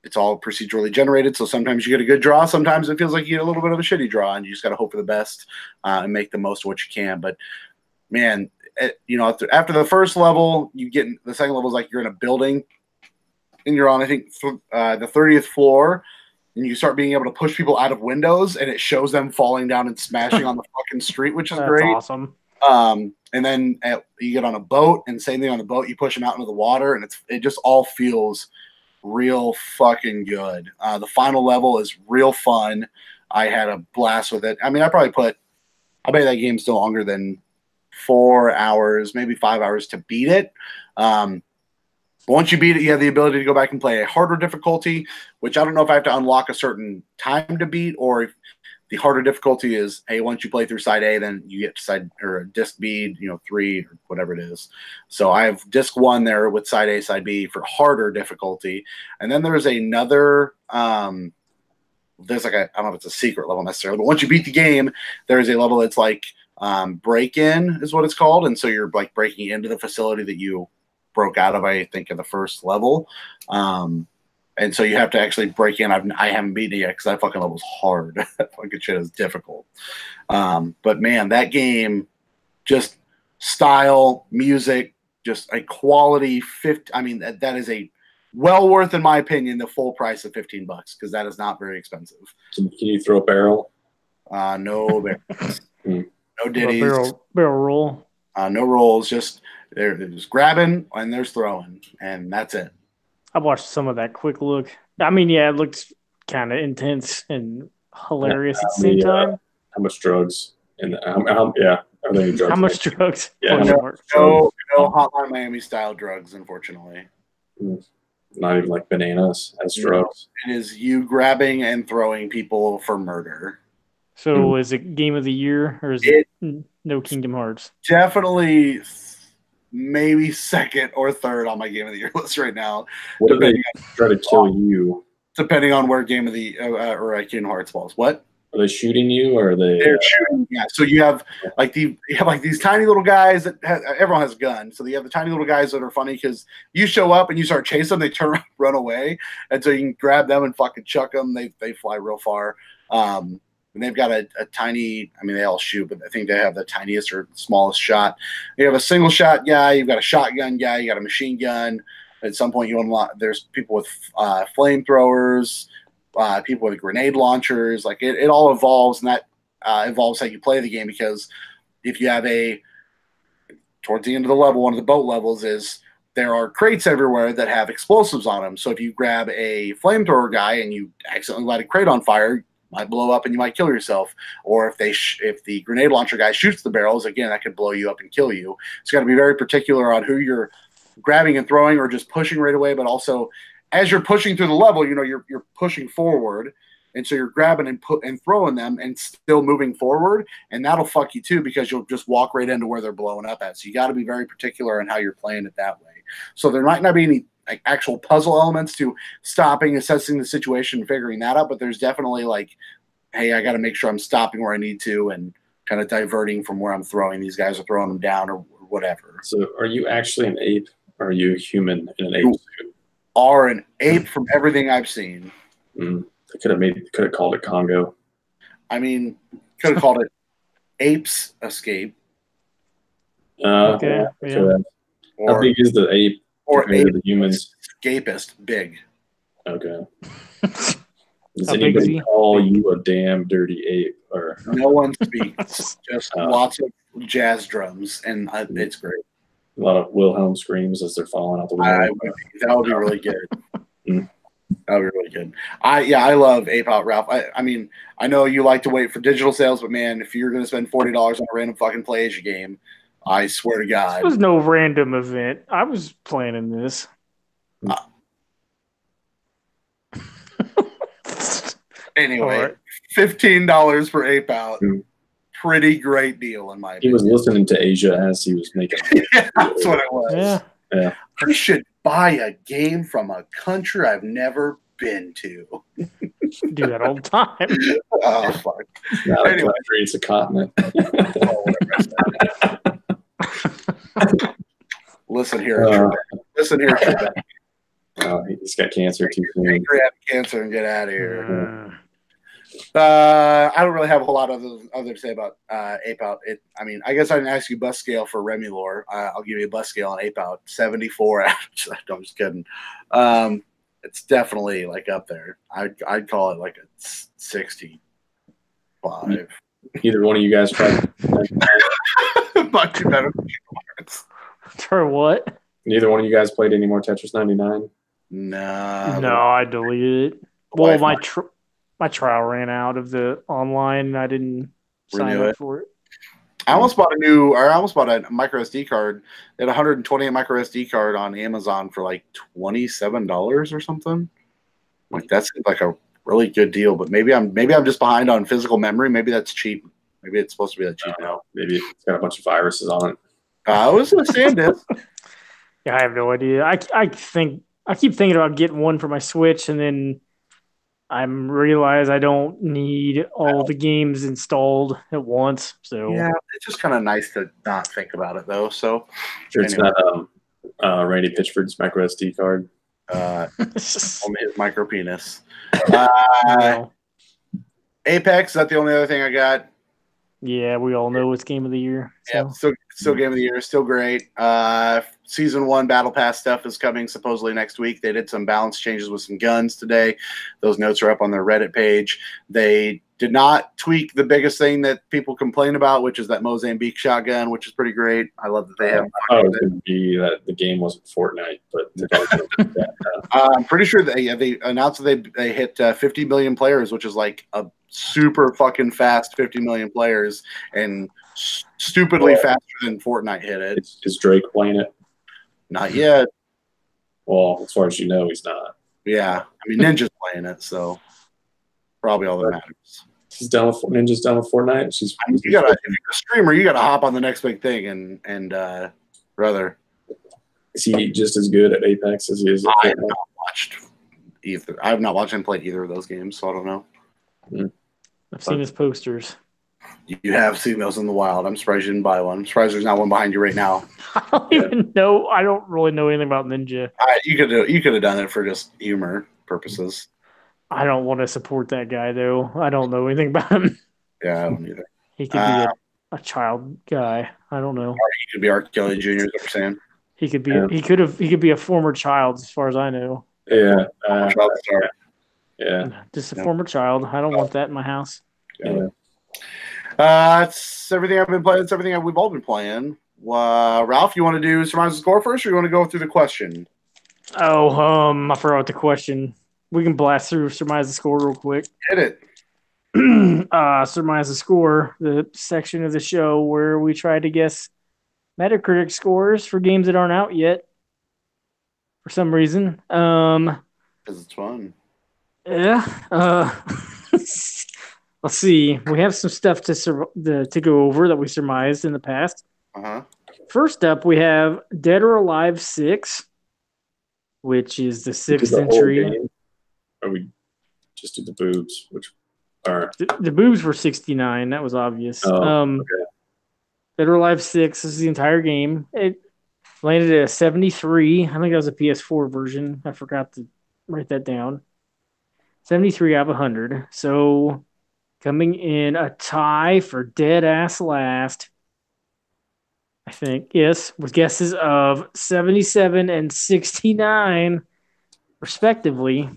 It's all procedurally generated, so sometimes you get a good draw. Sometimes it feels like you get a little bit of a shitty draw, and you just got to hope for the best and make the most of what you can. But, man, after the first level, the second level is like you're in a building, and you're on, I think, the 30th floor, and you start being able to push people out of windows, and it shows them falling down and smashing on the fucking street, which is great. Awesome. And then you get on a boat, and same thing on the boat, you push them out into the water, and it just all feels real fucking good. The final level is real fun. I had a blast with it. I mean, I bet that game's still longer than 4 hours, maybe 5 hours to beat it. But once you beat it, you have the ability to go back and play a harder difficulty, which I don't know if I have to unlock a certain time to beat, or if the harder difficulty is, hey, once you play through side A, then you get to side or disc B, 3 or whatever it is. So I have disc 1 there with side A, side B for harder difficulty. And then there's another, there's like I don't know if it's a secret level necessarily, but once you beat the game, there's a level that's like break-in is what it's called. And so you're like breaking into the facility that you broke out of, I think, in the first level. And so you have to actually break in. I haven't beaten it yet because that fucking level's hard. That fucking shit is difficult. But man, that game, just style, music, just a quality that is a well worth, in my opinion, the full price of $15 because that is not very expensive. Can you throw a barrel? No barrels. No ditties. Barrel roll. No rolls. Just they're just grabbing and there's throwing, and that's it. I watched some of that quick look. I mean, yeah, it looks kind of intense and hilarious at the same time. How much drugs? And are there any drugs? How much drugs? Yeah, no Hotline Miami style drugs, unfortunately. Not even like bananas as drugs. It is you grabbing and throwing people for murder. So is it game of the year or is it no Kingdom Hearts? Definitely maybe second or third on my game of the year list right now. What do they try to kill you? Depending on where game of the or Kingdom Hearts falls. What? Are they shooting you or are they? They're shooting. Yeah. So you have these tiny little guys that everyone has a gun. So you have the tiny little guys that are funny because you show up and you start chasing them, they turn around, run away, and so you can grab them and fucking chuck them. They fly real far. And they've got a tiny. I mean, they all shoot, but I think they have the tiniest or smallest shot. You have a single shot guy. You've got a shotgun guy. You got a machine gun. At some point, you unlock. There's people with flamethrowers. People with grenade launchers, like it all evolves, and that involves how you play the game. Because if you have towards the end of the level, one of the boat levels is there are crates everywhere that have explosives on them. So if you grab a flamethrower guy and you accidentally light a crate on fire, it might blow up and you might kill yourself. Or if the grenade launcher guy shoots the barrels, again, that could blow you up and kill you. So you got to be very particular on who you're grabbing and throwing, or just pushing right away, but also as you're pushing through the level, you're pushing forward, and so you're grabbing and throwing them and still moving forward, and that'll fuck you too because you'll just walk right into where they're blowing up at. So you got to be very particular on how you're playing it that way. So there might not be any like actual puzzle elements to stopping, assessing the situation, and figuring that out, but there's definitely like, hey, I got to make sure I'm stopping where I need to and kind of diverting from where I'm throwing. These guys are throwing them down or whatever. So are you actually an ape, or are you human in an ape suit? Are an ape from everything I've seen. They could have called it Congo. I mean, could have called it Apes Escape. Okay. Yeah. How big is the ape compared to the humans? Escapist, big. Okay. Does anybody call you a damn dirty ape? Or no one speaks. Just lots of jazz drums, and it's great. A lot of Wilhelm screams as they're falling out the window. That would be really good. That would be really good. I love Ape Out Ralph. I mean, I know you like to wait for digital sales, but man, if you're going to spend $40 on a random fucking PlayAsia game, I swear to God. This was no random event. I was planning this. Anyway, right. $15 for Ape Out. Pretty great deal in my opinion. He was listening to Asia as he was making it. Yeah, that's what it was. Yeah. I should buy a game from a country I've never been to. Do that all the time. Oh, fuck. Anyway, it's a continent. Listen here, Trebek. He's got cancer too soon. Grab cancer and get out of here. I don't really have a whole lot other to say about Ape Out. I mean, I guess I didn't ask you bus scale for Remulor. I'll give you a bus scale on Ape Out. 74. No, I'm just kidding. It's definitely like up there. I'd call it like a 65. Either one of you guys tried. Much better. For what? Neither one of you guys played any more Tetris 99? No, I deleted it. Well, my trial ran out of the online, and I didn't sign up for it. I almost bought a micro SD card. They had 128 micro SD card on Amazon for like $27 or something. Like that's like a really good deal. But maybe I'm just behind on physical memory. Maybe that's cheap. Maybe it's supposed to be that cheap now. Maybe it's got a bunch of viruses on it. I was gonna say this. Yeah, I have no idea. I keep thinking about getting one for my Switch, and then I realize I don't need all the games installed at once. So yeah, it's just kind of nice to not think about it though. So sure, it's not Randy Pitchford's micro SD card. His micro penis. Apex. Is that the only other thing I got? Yeah, we all know it's game of the year. So. Yeah, still game of the year, still great. Season 1 Battle Pass stuff is coming supposedly next week. They did some balance changes with some guns today. Those notes are up on their Reddit page. They did not tweak the biggest thing that people complain about, which is that Mozambique shotgun, which is pretty great. I love that they have. I thought it was going to be that the game wasn't Fortnite, but I'm pretty sure they announced that they hit 50 million players, which is like a super fucking fast 50 million players, and stupidly faster than Fortnite hit it. Is Drake playing it? Not yet. Well, as far as you know, he's not. Yeah, I mean Ninja's playing it, so probably all that matters. Ninja's down with Fortnite. If you're a streamer, you gotta hop on the next big thing, and brother. Is he just as good at Apex as he is? I have not watched either. I have not watched him play either of those games, so I don't know. I've seen his posters. You have seen those in the wild. I'm surprised you didn't buy one. I'm surprised there's not one behind you right now. I don't even know. I don't really know anything about Ninja. You could have done it for just humor purposes. I don't want to support that guy though. I don't know anything about him. Yeah, I don't either. He could be a child guy. I don't know. Or he could be R. Kelly Jr. Is what you're saying? He could be. He could be a former child, as far as I know. Yeah. Just a former child. I don't want that in my house. Yeah. That's everything I've been playing. That's everything we've all been playing. Ralph, you want to do Surmise the Score first, or you want to go through the question? Oh, I forgot the question. We can blast through Surmise the Score real quick. Hit it. Surmise the Score, the section of the show where we try to guess Metacritic scores for games that aren't out yet. For some reason. Because it's fun. Yeah. Let's see. We have some stuff to go over that we surmised in the past. First up, we have Dead or Alive 6, which is the 6th entry. Or we just did the boobs, which are the boobs were 69. That was obvious. Okay. Dead or Alive 6 is the entire game. It landed at a 73. I think that was a PS4 version. I forgot to write that down. 73 out of 100. So coming in a tie for dead ass last, I think, yes, with guesses of 77 and 69, respectively,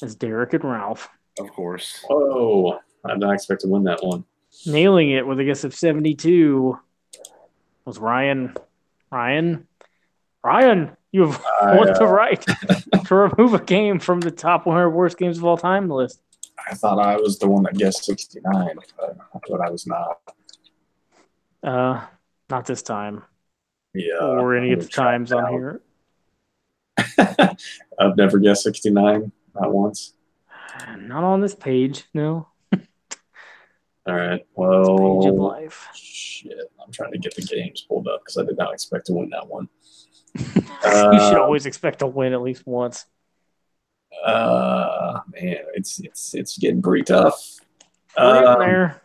as Derek and Ralph. Of course. Oh, I did not expect to win that one. Nailing it with a guess of 72 was Ryan. Ryan, you have won the right to remove a game from the top 100 worst games of all time list. I thought I was the one that guessed 69, but I was not. Not this time. Yeah. Or any of the times on here. I've never guessed 69, not once. Not on this page, no. All right. Well, page of life. Shit. I'm trying to get the games pulled up because I did not expect to win that one. You should always expect to win at least once. Man, it's getting pretty tough. There.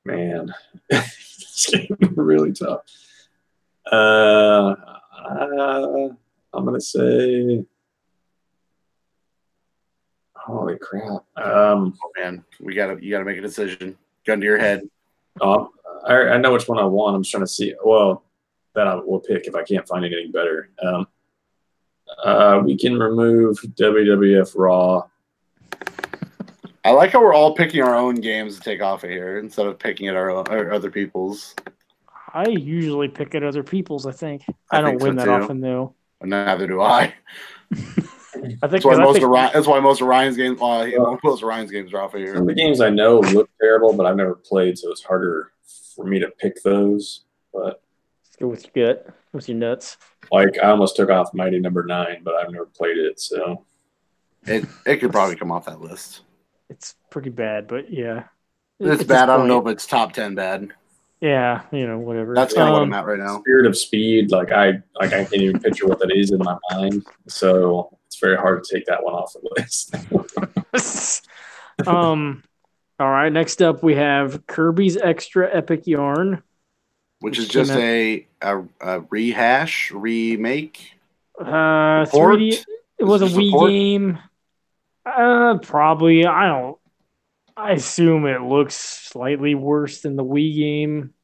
Man, it's getting really tough. I'm gonna say, holy crap! Oh man, you gotta make a decision. Gun to your head. I know which one I want. I'm just trying to see. Well, that I will pick if I can't find anything better. We can remove WWF Raw. I like how we're all picking our own games to take off of here instead of picking at our other people's. I usually pick at other people's, I think. I don't win that often, though. Neither do I. I think that's why most of Ryan's games. Most of Ryan's games are off of here. Some of the games I know look terrible, but I've never played, so it's harder for me to pick those. But let's go with your gut, with your nuts. Like I almost took off Mighty Number 9, but I've never played it, so it could probably come off that list. It's pretty bad, but yeah, it's bad. I don't know if it's top 10 bad. Yeah, whatever. That's kind of what I'm at right now. Spirit of Speed, I can't even picture what that is in my mind, so it's very hard to take that one off the list. All right. Next up, we have Kirby's Extra Epic Yarn, which is just a rehash, remake. 3D. It was a Wii game. Probably. I assume it looks slightly worse than the Wii game.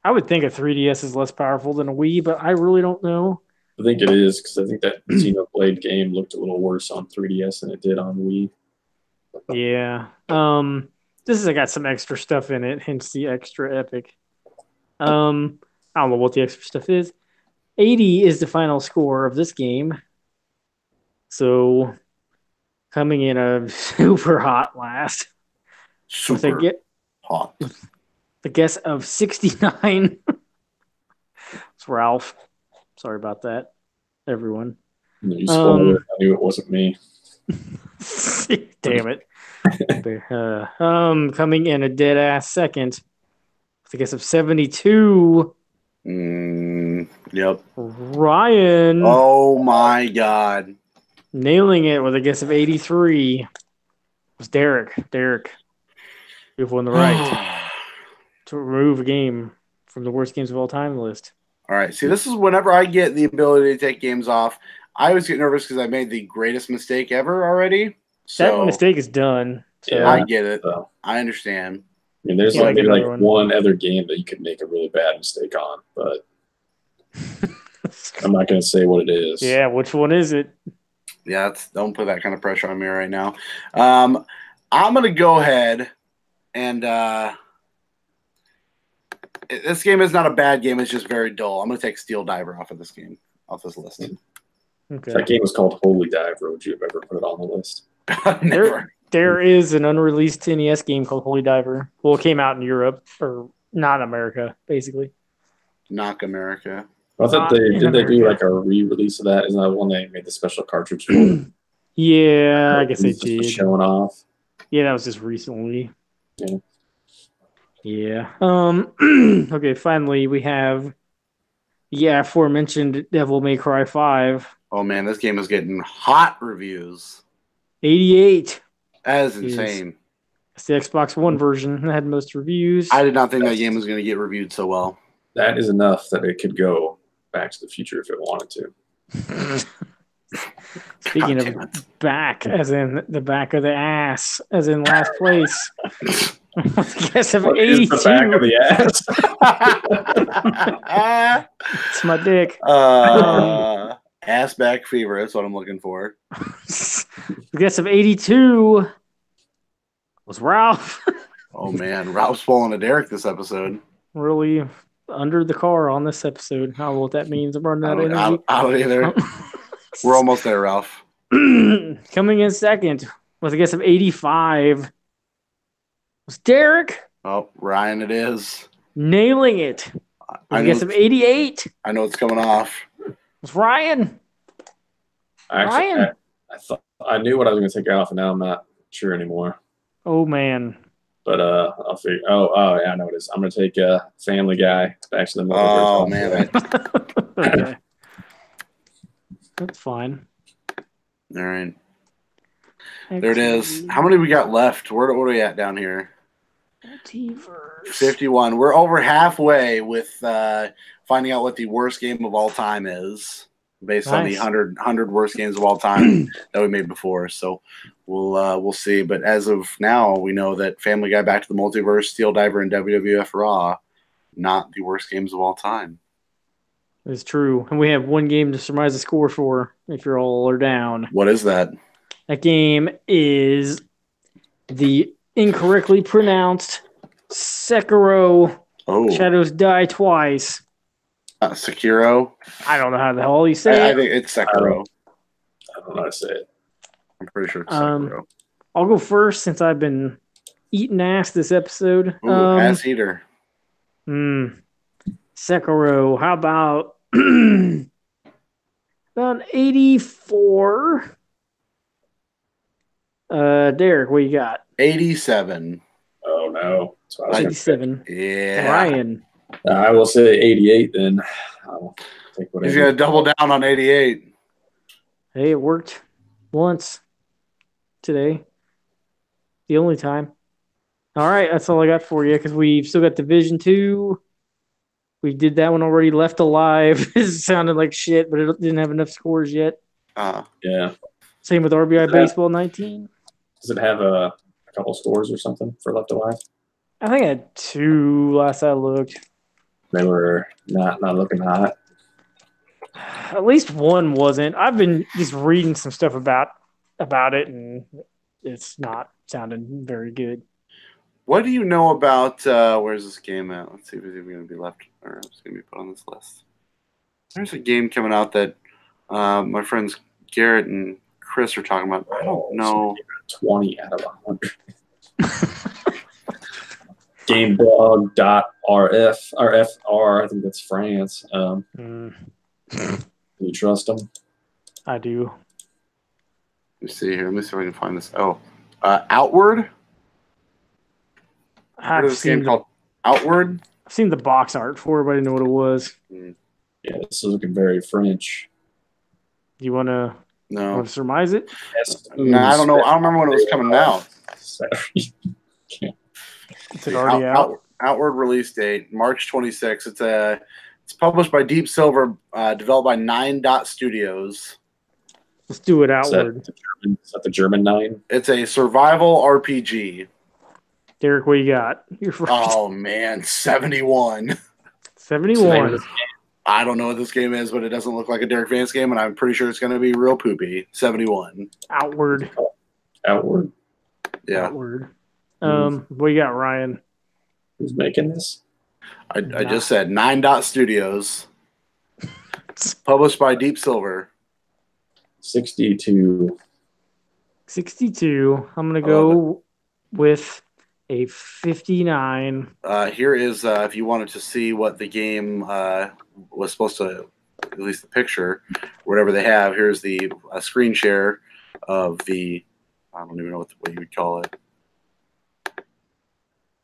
I would think a 3DS is less powerful than a Wii, but I really don't know. I think it is because I think that Xenoblade game looked a little worse on 3DS than it did on Wii. Yeah. This has got some extra stuff in it, hence the extra epic. I don't know what the extra stuff is. 80 is the final score of this game. So coming in a super hot last. Super hot. The guess of 69. It's Ralph. Sorry about that, everyone. You spoiled it. I knew it wasn't me. Damn it. Coming in a dead ass second. With a guess of 72. Yep. Ryan. Oh my God. Nailing it with a guess of 83. It was Derek. You've won the right to remove a game from the worst games of all time list. All right. See, this is whenever I get the ability to take games off, I always get nervous because I made the greatest mistake ever already. So that mistake is done. So. Yeah, I get it. I understand. I mean, there's maybe one other game that you could make a really bad mistake on, but I'm not going to say what it is. Yeah, which one is it? Yeah, don't put that kind of pressure on me right now. I'm going to go ahead and this game is not a bad game. It's just very dull. I'm going to take Steel Diver off of this game, off this list. Okay. If that game was called Holy Diver, would you have ever put it on the list? Never. There is an unreleased NES game called Holy Diver. Well, it came out in Europe, or not America, basically. Knock America. I thought they do like a re-release of that? Isn't that one they made the special cartridge for? Yeah, I guess they did. Showing off. Yeah, that was just recently. Yeah. Okay, finally we have aforementioned Devil May Cry 5. Oh man, this game is getting hot reviews. 88. That is insane. It's the Xbox One version that had most reviews. I did not think that game was going to get reviewed so well. That is enough that it could go Back to the Future if it wanted to. Speaking of back, as in the back of the ass, as in last place. Guess of 82. The back of the ass. It's my dick. Ass back fever. That's what I'm looking for. The guess of 82 was Ralph. Oh man, Ralph's pulling a Derek this episode. Really under the car on this episode. I don't know what that means. I'm running out of energy. I don't either. We're almost there, Ralph. Coming in second with a guess of 85 was Derek. Oh, Ryan, it is. Nailing it. With a guess of 88. I know it's coming off. It's Ryan. Ryan. I thought I knew what I was going to take off, and now I'm not sure anymore. Oh man. But I'll figure. Oh yeah, I know what it is. I'm going to take Family Guy back to the multiverse. Oh man. Okay. That's fine. All right. There it is. How many we got left? What are we at down here? Multiverse. 51. We're over halfway with finding out what the worst game of all time is, based on the 100 worst games of all time that we made before. So we'll see. But as of now, we know that Family Guy, Back to the Multiverse, Steel Diver, and WWF Raw, not the worst games of all time. It's true. And we have one game to surmise the score for if you're all are down. What is that? That game is the incorrectly pronounced Sekiro. Oh. Shadows Die Twice. Sekiro? I don't know how the hell you say it. I think it's Sekiro. I don't know how to say it. I'm pretty sure it's Sekiro. I'll go first since I've been eating ass this episode. Ooh, ass eater. Sekiro. How about about 84? Derek, what you got? 87. Oh no. 87. Yeah. Ryan. I will say 88 then. I'll take whatever. He's going to double down on 88. Hey, it worked once today. The only time. All right, that's all I got for you because we've still got Division 2. We did that one already. Left Alive. It sounded like shit, but it didn't have enough scores yet. Yeah. Same with RBI Baseball 19. Does it have a couple scores or something for Left Alive? I think I had 2 last I looked. They were not looking hot. At least one wasn't. I've been just reading some stuff about it, and it's not sounding very good. What do you know about where's this game at? Let's see if it's even going to be left or it's going to be put on this list. There's a game coming out that my friends Garrett and Chris are talking about. I don't know. 20 out of 100. GameBlog.rf or FR. I think that's France. Do you trust them? I do. Let me see here. Let me see if I can find this. Oh, Outward. I've seen called Outward. I've seen the box art for it, but I didn't know what it was. Yeah, this is looking very French. Do you want to surmise it? No, I don't know. I don't remember when it was coming out. Is it already out? Outward release date, March 26th. It's published by Deep Silver, developed by 9 Dot Studios. Let's do it Outward. Is that the German 9? It's a survival RPG. Derek, what you got? Oh, man, 71. 71. I don't know what this game is, but it doesn't look like a Derek Vance game, and I'm pretty sure it's going to be real poopy. 71. Outward. Yeah. Outward. What you got, Ryan? Who's making this? I just said 9 Dot Studios. Published by Deep Silver. 62. 62. I'm going to go with a 59. Here is, if you wanted to see what the game was supposed to, at least the picture, whatever they have, here's the screen share of the, I don't even know what you would call it.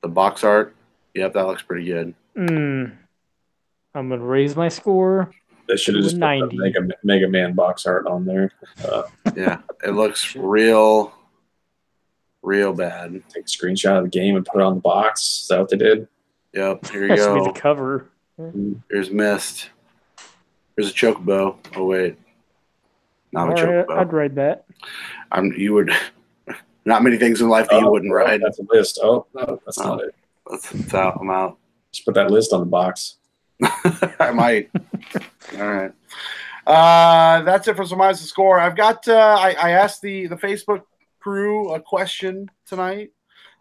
The box art. Yep, that looks pretty good. I'm going to raise my score. They should have just put the Mega Man box art on there. Yeah, it looks real bad. Take a screenshot of the game and put it on the box. Is that what they did? Yep, here you That should go. be the cover. Here's Myst. Here's a chocobo. Oh, wait. Not a chocobo. I'd ride that. You would. Not many things in life that you wouldn't ride. That's a list. Oh, no, that's not it. That's out. I'm out. Just put that list on the box. I might. All right. That's it for Surmise the Score. I've got. I asked the Facebook crew a question tonight.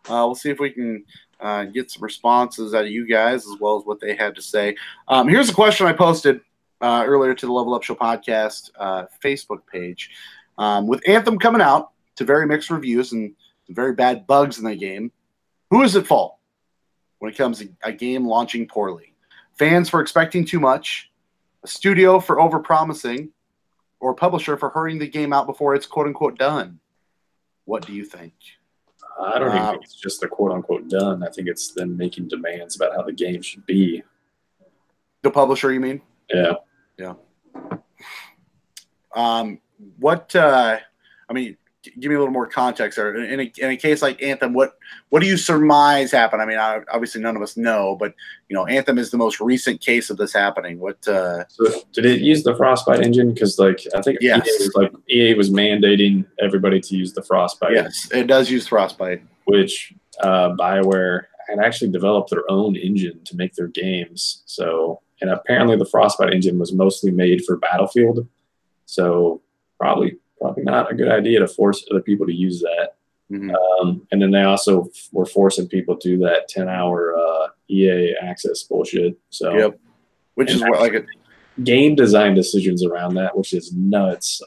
We'll see if we can get some responses out of you guys as well as what they had to say. Here's a question I posted earlier to the Level Up Show podcast Facebook page. With Anthem coming out to very mixed reviews and very bad bugs in the game, who is at fault when it comes to a game launching poorly? Fans for expecting too much, a studio for overpromising, or a publisher for hurrying the game out before it's quote-unquote done? What do you think? I don't even think it's just the quote-unquote done. I think it's them making demands about how the game should be. The publisher, you mean? Yeah. Yeah. Give me a little more context there. In a case like Anthem, what do you surmise happened? I mean, obviously none of us know, but Anthem is the most recent case of this happening. So did it use the Frostbite engine? Because I think yes. EA was mandating everybody to use the Frostbite. Yes, it does use Frostbite, which BioWare had actually developed their own engine to make their games. And apparently the Frostbite engine was mostly made for Battlefield. So probably not a good idea to force other people to use that. Mm-hmm. And then they also were forcing people to do that 10-hour EA access bullshit. So, yep. Which is what game design decisions around that, which is nuts.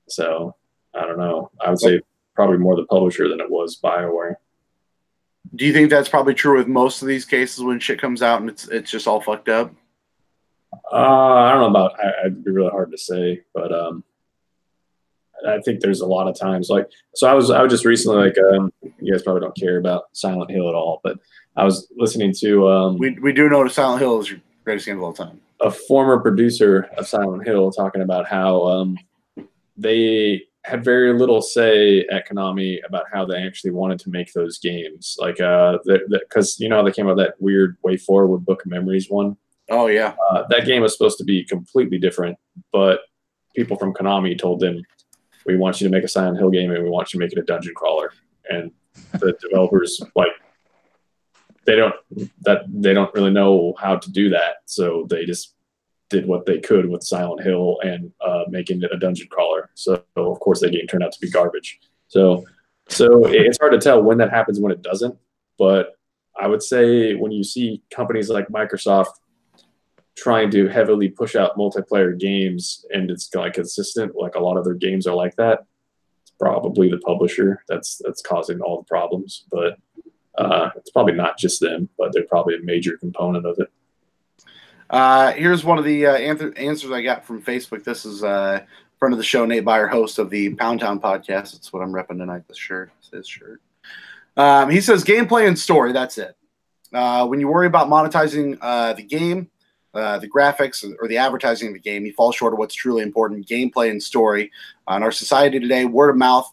So I don't know. I would say probably more the publisher than it was BioWare. Do you think that's probably true with most of these cases when shit comes out and it's just all fucked up? I don't know about. It'd be really hard to say, but I think there's a lot of times I was just recently you guys probably don't care about Silent Hill at all, but I was listening to we do know Silent Hill is your greatest game of all time. A former producer of Silent Hill talking about how they had very little say at Konami about how they actually wanted to make those games, because they came out with that weird Way Forward Book of Memories one. Oh yeah, that game was supposed to be completely different, but people from Konami told them, we want you to make a Silent Hill game and we want you to make it a dungeon crawler. And the developers they don't really know how to do that. So they just did what they could with Silent Hill and making it a dungeon crawler. So of course that game turned out to be garbage. So it's hard to tell when that happens and when it doesn't. But I would say when you see companies like Microsoft trying to heavily push out multiplayer games and it's consistent, like a lot of their games are like that, it's probably the publisher that's causing all the problems. But It's probably not just them, but they're probably a major component of it. Here's one of the answers I got from Facebook. This is friend of the show, Nate Byer, host of the Pound Town podcast. That's what I'm repping tonight. This shirt, his shirt. He says gameplay and story. That's it. When you worry about monetizing the game, the graphics, or the advertising of the game, you fall short of what's truly important: gameplay and story. In our society today, word of mouth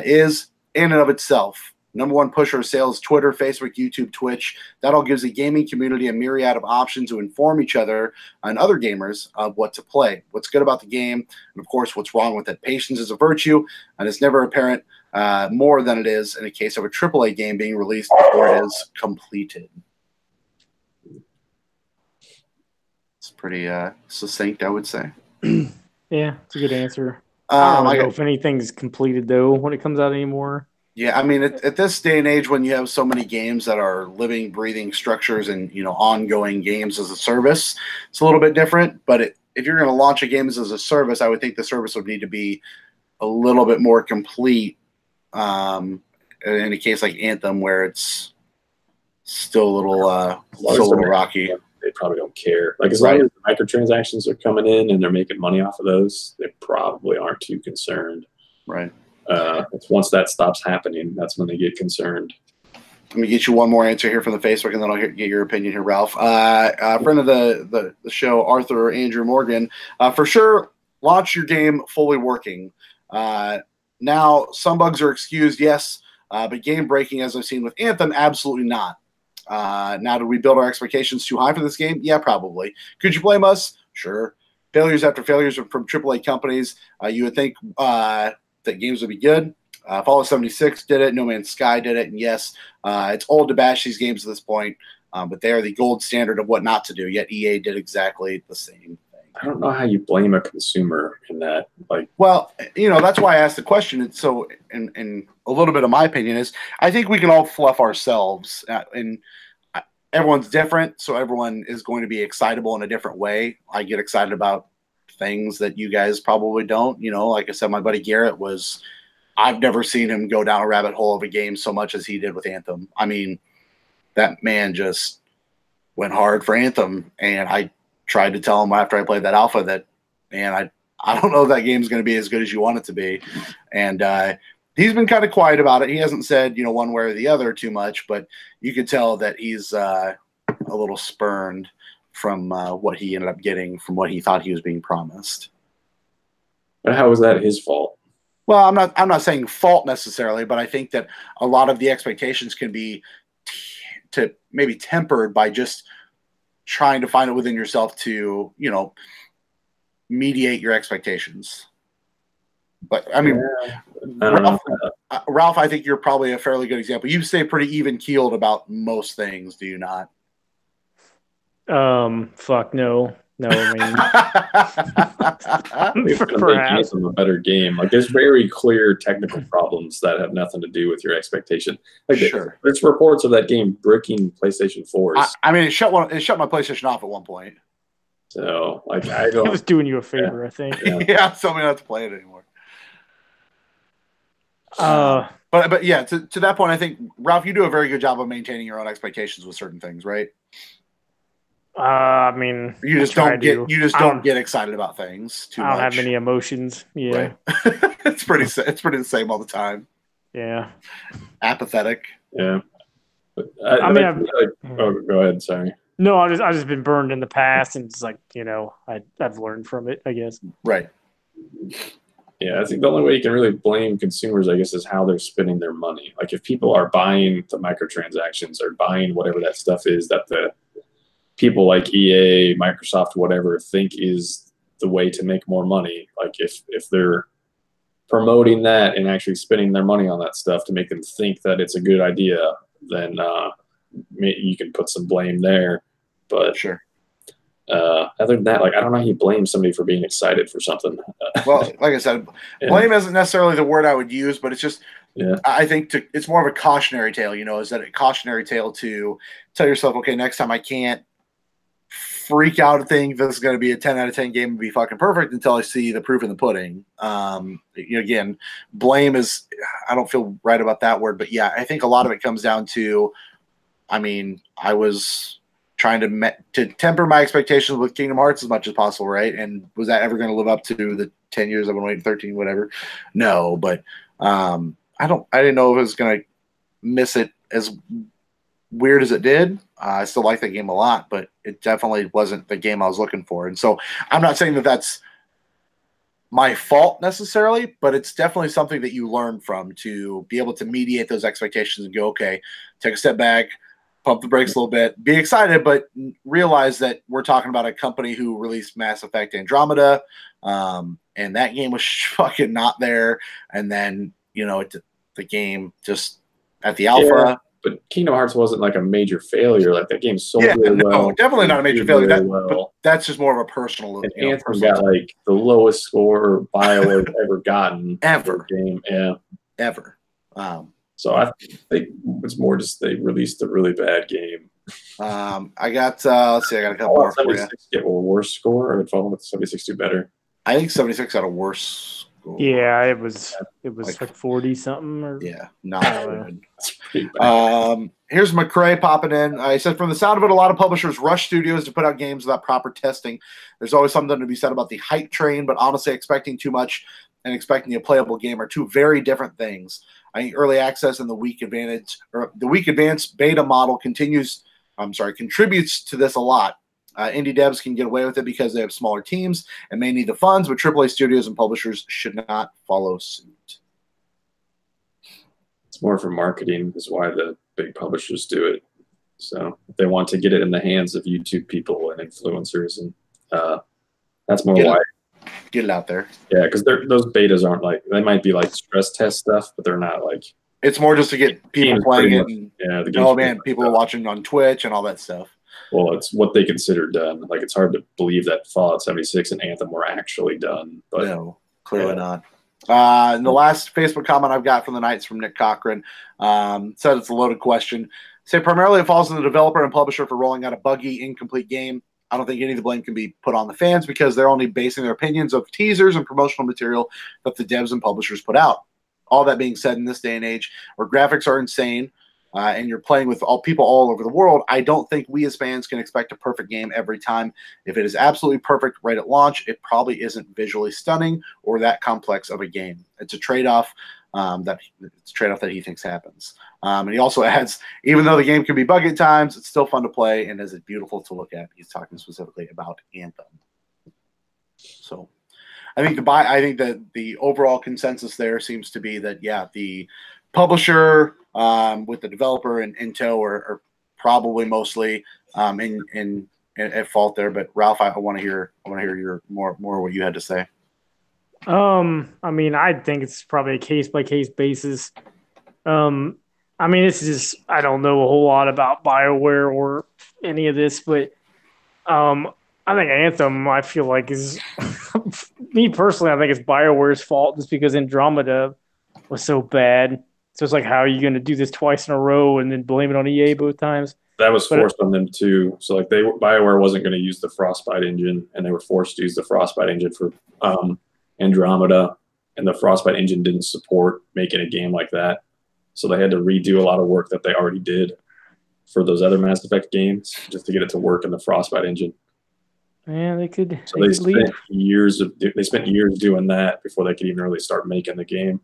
is in and of itself number one pusher of sales. Twitter, Facebook, YouTube, Twitch. That all gives the gaming community a myriad of options to inform each other and other gamers of what to play, what's good about the game, and of course, what's wrong with it. Patience is a virtue, and it's never apparent more than it is in a case of a AAA game being released before it is completed. It's pretty succinct, I would say. Yeah, it's a good answer. I don't know if anything's completed, though, when it comes out anymore. Yeah, I mean, at this day and age, when you have so many games that are living, breathing structures and, ongoing games as a service, it's a little bit different. But if you're going to launch a game as a service, I would think the service would need to be a little bit more complete in a case like Anthem, where it's still a little rocky. They probably don't care. Like, as long as the microtransactions are coming in and they're making money off of those, they probably aren't too concerned. Right. Once that stops happening, that's when they get concerned. Let me get you one more answer here from the Facebook, and then I'll get your opinion here, Ralph. A friend of the show, Arthur Andrew Morgan, for sure, launch your game fully working. Now, some bugs are excused, yes, but game breaking, as I've seen with Anthem, absolutely not. Now, did we build our expectations too high for this game? Yeah, probably. Could you blame us? Sure. Failures after failures from AAA companies. You would think that games would be good. Fallout 76 did it. No Man's Sky did it. And yes, it's old to bash these games at this point, but they are the gold standard of what not to do. Yet EA did exactly the same thing. I don't know how you blame a consumer in that. Well, that's why I asked the question. And so, and a little bit of my opinion is, I think we can all fluff ourselves, and everyone's different, so everyone is going to be excitable in a different way. I get excited about things that you guys probably don't. Like I said, my buddy Garrett I've never seen him go down a rabbit hole of a game so much as he did with Anthem. I mean, that man just went hard for Anthem, and I tried to tell him after I played that alpha that, man, I don't know if that game's going to be as good as you want it to be. And he's been kind of quiet about it. He hasn't said, one way or the other too much, but you could tell that he's a little spurned from what he ended up getting from what he thought he was being promised. But how is that his fault? Well, I'm not saying fault necessarily, but I think that a lot of the expectations can be maybe tempered by just trying to find it within yourself to, mediate your expectations. But I mean, Ralph, I think you're probably a fairly good example. You stay pretty even keeled about most things, do you not? Fuck no. No, I mean, perhaps a better game. Like, there's very clear technical problems that have nothing to do with your expectation. Like, sure, there's reports of that game bricking PlayStation 4s. I mean, it shut my PlayStation off at one point. So, like, I don't. It was doing you a favor, I think. Yeah, so we don't have to play it anymore. But yeah, to that point, I think, Ralph, you do a very good job of maintaining your own expectations with certain things, right? I mean, you just don't get excited about things too much. I don't have many emotions. Yeah, right. it's pretty the same all the time. Yeah, apathetic. Yeah, but go ahead. Sorry. No, I've just been burned in the past, and it's like, I've learned from it, I guess. Right. Yeah, I think the only way you can really blame consumers, I guess, is how they're spending their money. Like, if people are buying the microtransactions or buying whatever that stuff is that the people like EA, Microsoft, whatever, think is the way to make more money. Like, if they're promoting that and actually spending their money on that stuff to make them think that it's a good idea, then you can put some blame there. But sure. Other than that, like, I don't know how you blame somebody for being excited for something. Well, like I said, blame isn't necessarily the word I would use, but it's just, I think it's more of a cautionary tale, is that a cautionary tale to tell yourself, okay, next time I can't freak out and think this is going to be a 10 out of 10 game and be fucking perfect until I see the proof in the pudding. Again, blame is, I don't feel right about that word, but yeah, I think a lot of it comes down to, I mean, I was trying to temper my expectations with Kingdom Hearts as much as possible, right? And was that ever going to live up to the 10 years I've been waiting, 13, whatever? No, but I didn't know if it was going to miss it as weird as it did. I still like that game a lot, but it definitely wasn't the game I was looking for. And so I'm not saying that that's my fault necessarily, but it's definitely something that you learn from to be able to mediate those expectations and go, okay, take a step back, pump the brakes a little bit, be excited, but realize that we're talking about a company who released Mass Effect Andromeda, and that game was fucking not there. And then, the game just at the alpha. Yeah, but Kingdom Hearts wasn't like a major failure. Like that game sold really well. Definitely not a major failure. But that's just more of a personal. And Anthem got like the lowest score BioWare's ever gotten ever game. Yeah, ever. So I think it's more just they released a really bad game. I got let's see, I got a couple more for you. Get a worse score, or did Fallen with 76 do better? I think 76 got a worse score. Yeah, it was like 40 something. Or not good. Here's McCrae popping in. He said, from the sound of it, a lot of publishers rush studios to put out games without proper testing. There's always something to be said about the hype train, but honestly, expecting too much and expecting a playable game are two very different things. I think early access and the weak advanced beta model contributes to this a lot. Indie devs can get away with it because they have smaller teams and may need the funds, but AAA studios and publishers should not follow suit. It's more for marketing is why the big publishers do it. So if they want to get it in the hands of YouTube people and influencers, and that's more why. Get it out there. Yeah, because those betas aren't like, they might be like stress test stuff, but they're not like. It's more just to get people playing it. And, people stuff. Watching on Twitch and all that stuff. Well, it's what they consider done. Like, it's hard to believe that Fallout 76 and Anthem were actually done. But no, clearly not. And the last Facebook comment I've got from the night is from Nick Cochran. Said it's a loaded question. Say primarily it falls on the developer and publisher for rolling out a buggy, incomplete game. I don't think any of the blame can be put on the fans because they're only basing their opinions of teasers and promotional material that the devs and publishers put out. All that being said, in this day and age where graphics are insane and you're playing with people all over the world, I don't think we as fans can expect a perfect game every time. If it is absolutely perfect right at launch, it probably isn't visually stunning or that complex of a game. It's a trade-off that he thinks happens. And he also adds, even though the game can be buggy at times, it's still fun to play and is beautiful to look at. He's talking specifically about Anthem. So I think that the overall consensus there seems to be that, the publisher with the developer and Intel are probably mostly at fault there. But Ralph, I want to hear your more what you had to say. I mean, I think it's probably a case by case basis. I mean, it's just, I don't know a whole lot about BioWare or any of this, but I think Anthem, I feel like is me personally, I think it's BioWare's fault just because Andromeda was so bad. So it's like, how are you going to do this twice in a row and then blame it on EA both times? That was forced on them too. So like BioWare wasn't going to use the Frostbite engine, and they were forced to use the Frostbite engine for Andromeda, and the Frostbite engine didn't support making a game like that. So they had to redo a lot of work that they already did for those other Mass Effect games just to get it to work in the Frostbite engine. Yeah, they could. So they spent years doing that before they could even really start making the game.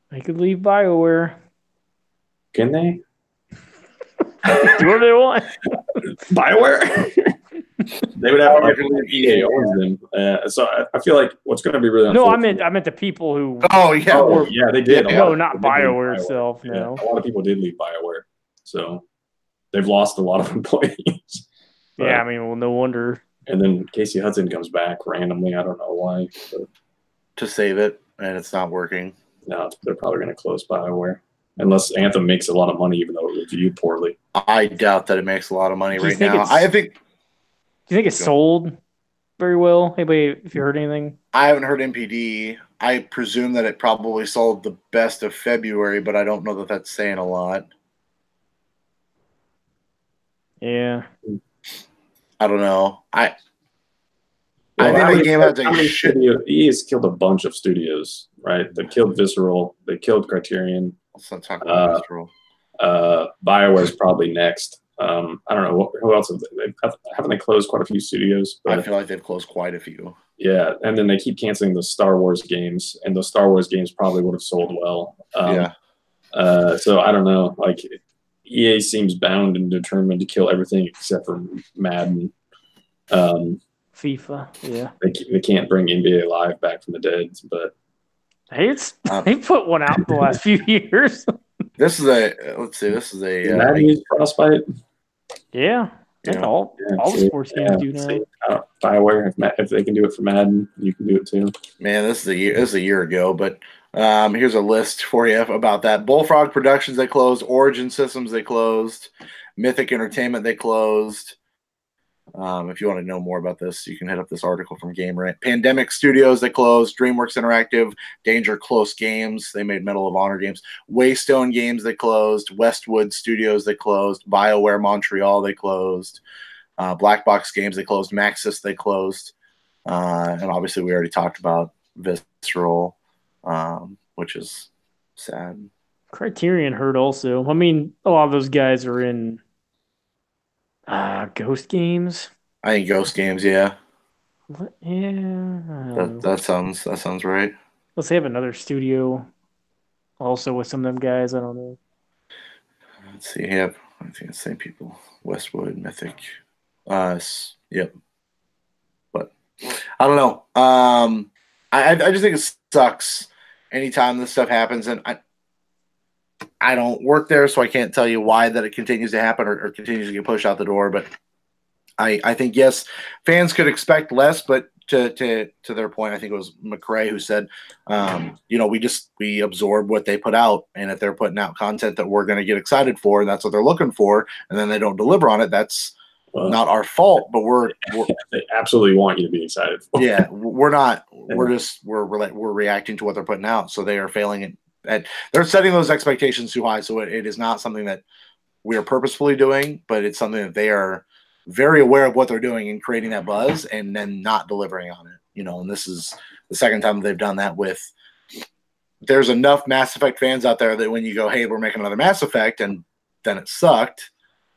They could leave BioWare. Can they? Do whatever they want. BioWare? They would have to EA owns them. So I feel like what's going to be really unfortunate. No, I meant the people who. Yeah, they did. No, not BioWare itself. No, a lot of people did leave BioWare, so they've lost a lot of employees. Yeah, I mean, well, no wonder. And then Casey Hudson comes back randomly. I don't know why. But to save it, and it's not working. No, they're probably going to close BioWare. Unless Anthem makes a lot of money, even though it reviewed poorly. I doubt that it makes a lot of money right now. Do you think it's sold very well? Anybody, if you heard anything? I haven't heard NPD. I presume that it probably sold the best of February, but I don't know that that's saying a lot. Yeah. I don't know. I think the game has a shit. EA has killed a bunch of studios, right? They killed Visceral. They killed Criterion. Let's not talk about Visceral. BioWare's probably next. I don't know who else haven't they closed quite a few studios? But I feel like they've closed quite a few. Yeah, and then they keep canceling the Star Wars games, and those Star Wars games probably would have sold well. So I don't know. Like EA seems bound and determined to kill everything except for Madden. FIFA, yeah. They can't bring NBA Live back from the dead, but hey, they put one out the last few years. This is a Madden use Frostbite. Yeah. All the sports games do now. BioWare, if they can do it for Madden, you can do it too. Man, this is a year ago, but here's a list for you about that. Bullfrog Productions, they closed. Origin Systems, they closed. Mythic Entertainment, they closed. If you want to know more about this, you can hit up this article from Game Rant. Pandemic Studios, they closed. DreamWorks Interactive, Danger Close Games, they made Medal of Honor games. Waystone Games, they closed. Westwood Studios, they closed. BioWare Montreal, they closed. Black Box Games, they closed. Maxis, they closed. And obviously, we already talked about Visceral, which is sad. Criterion hurt also. I mean, a lot of those guys are in Ghost Games. I think Ghost Games, yeah. Yeah. That sounds right. Let's have another studio also with some of them guys. I don't know. Let's see. Yep. I think it's the same people. Westwood, Mythic. Yep. But I don't know. I just think it sucks anytime this stuff happens, and I don't work there, so I can't tell you why that it continues to happen or continues to get pushed out the door. But I think, yes, fans could expect less, but to their point, I think it was McRae who said, we absorb what they put out, and if they're putting out content that we're going to get excited for, and that's what they're looking for, and then they don't deliver on it, that's not our fault. But we're they absolutely want you to be excited for. Yeah, we're not. We're reacting to what they're putting out, so they are failing at they're setting those expectations too high. So it is not something that we are purposefully doing, but it's something that they are very aware of what they're doing and creating that buzz and then not delivering on it. And this is the second time that they've done that with. There's enough Mass Effect fans out there that when you go, hey, we're making another Mass Effect, and then it sucked,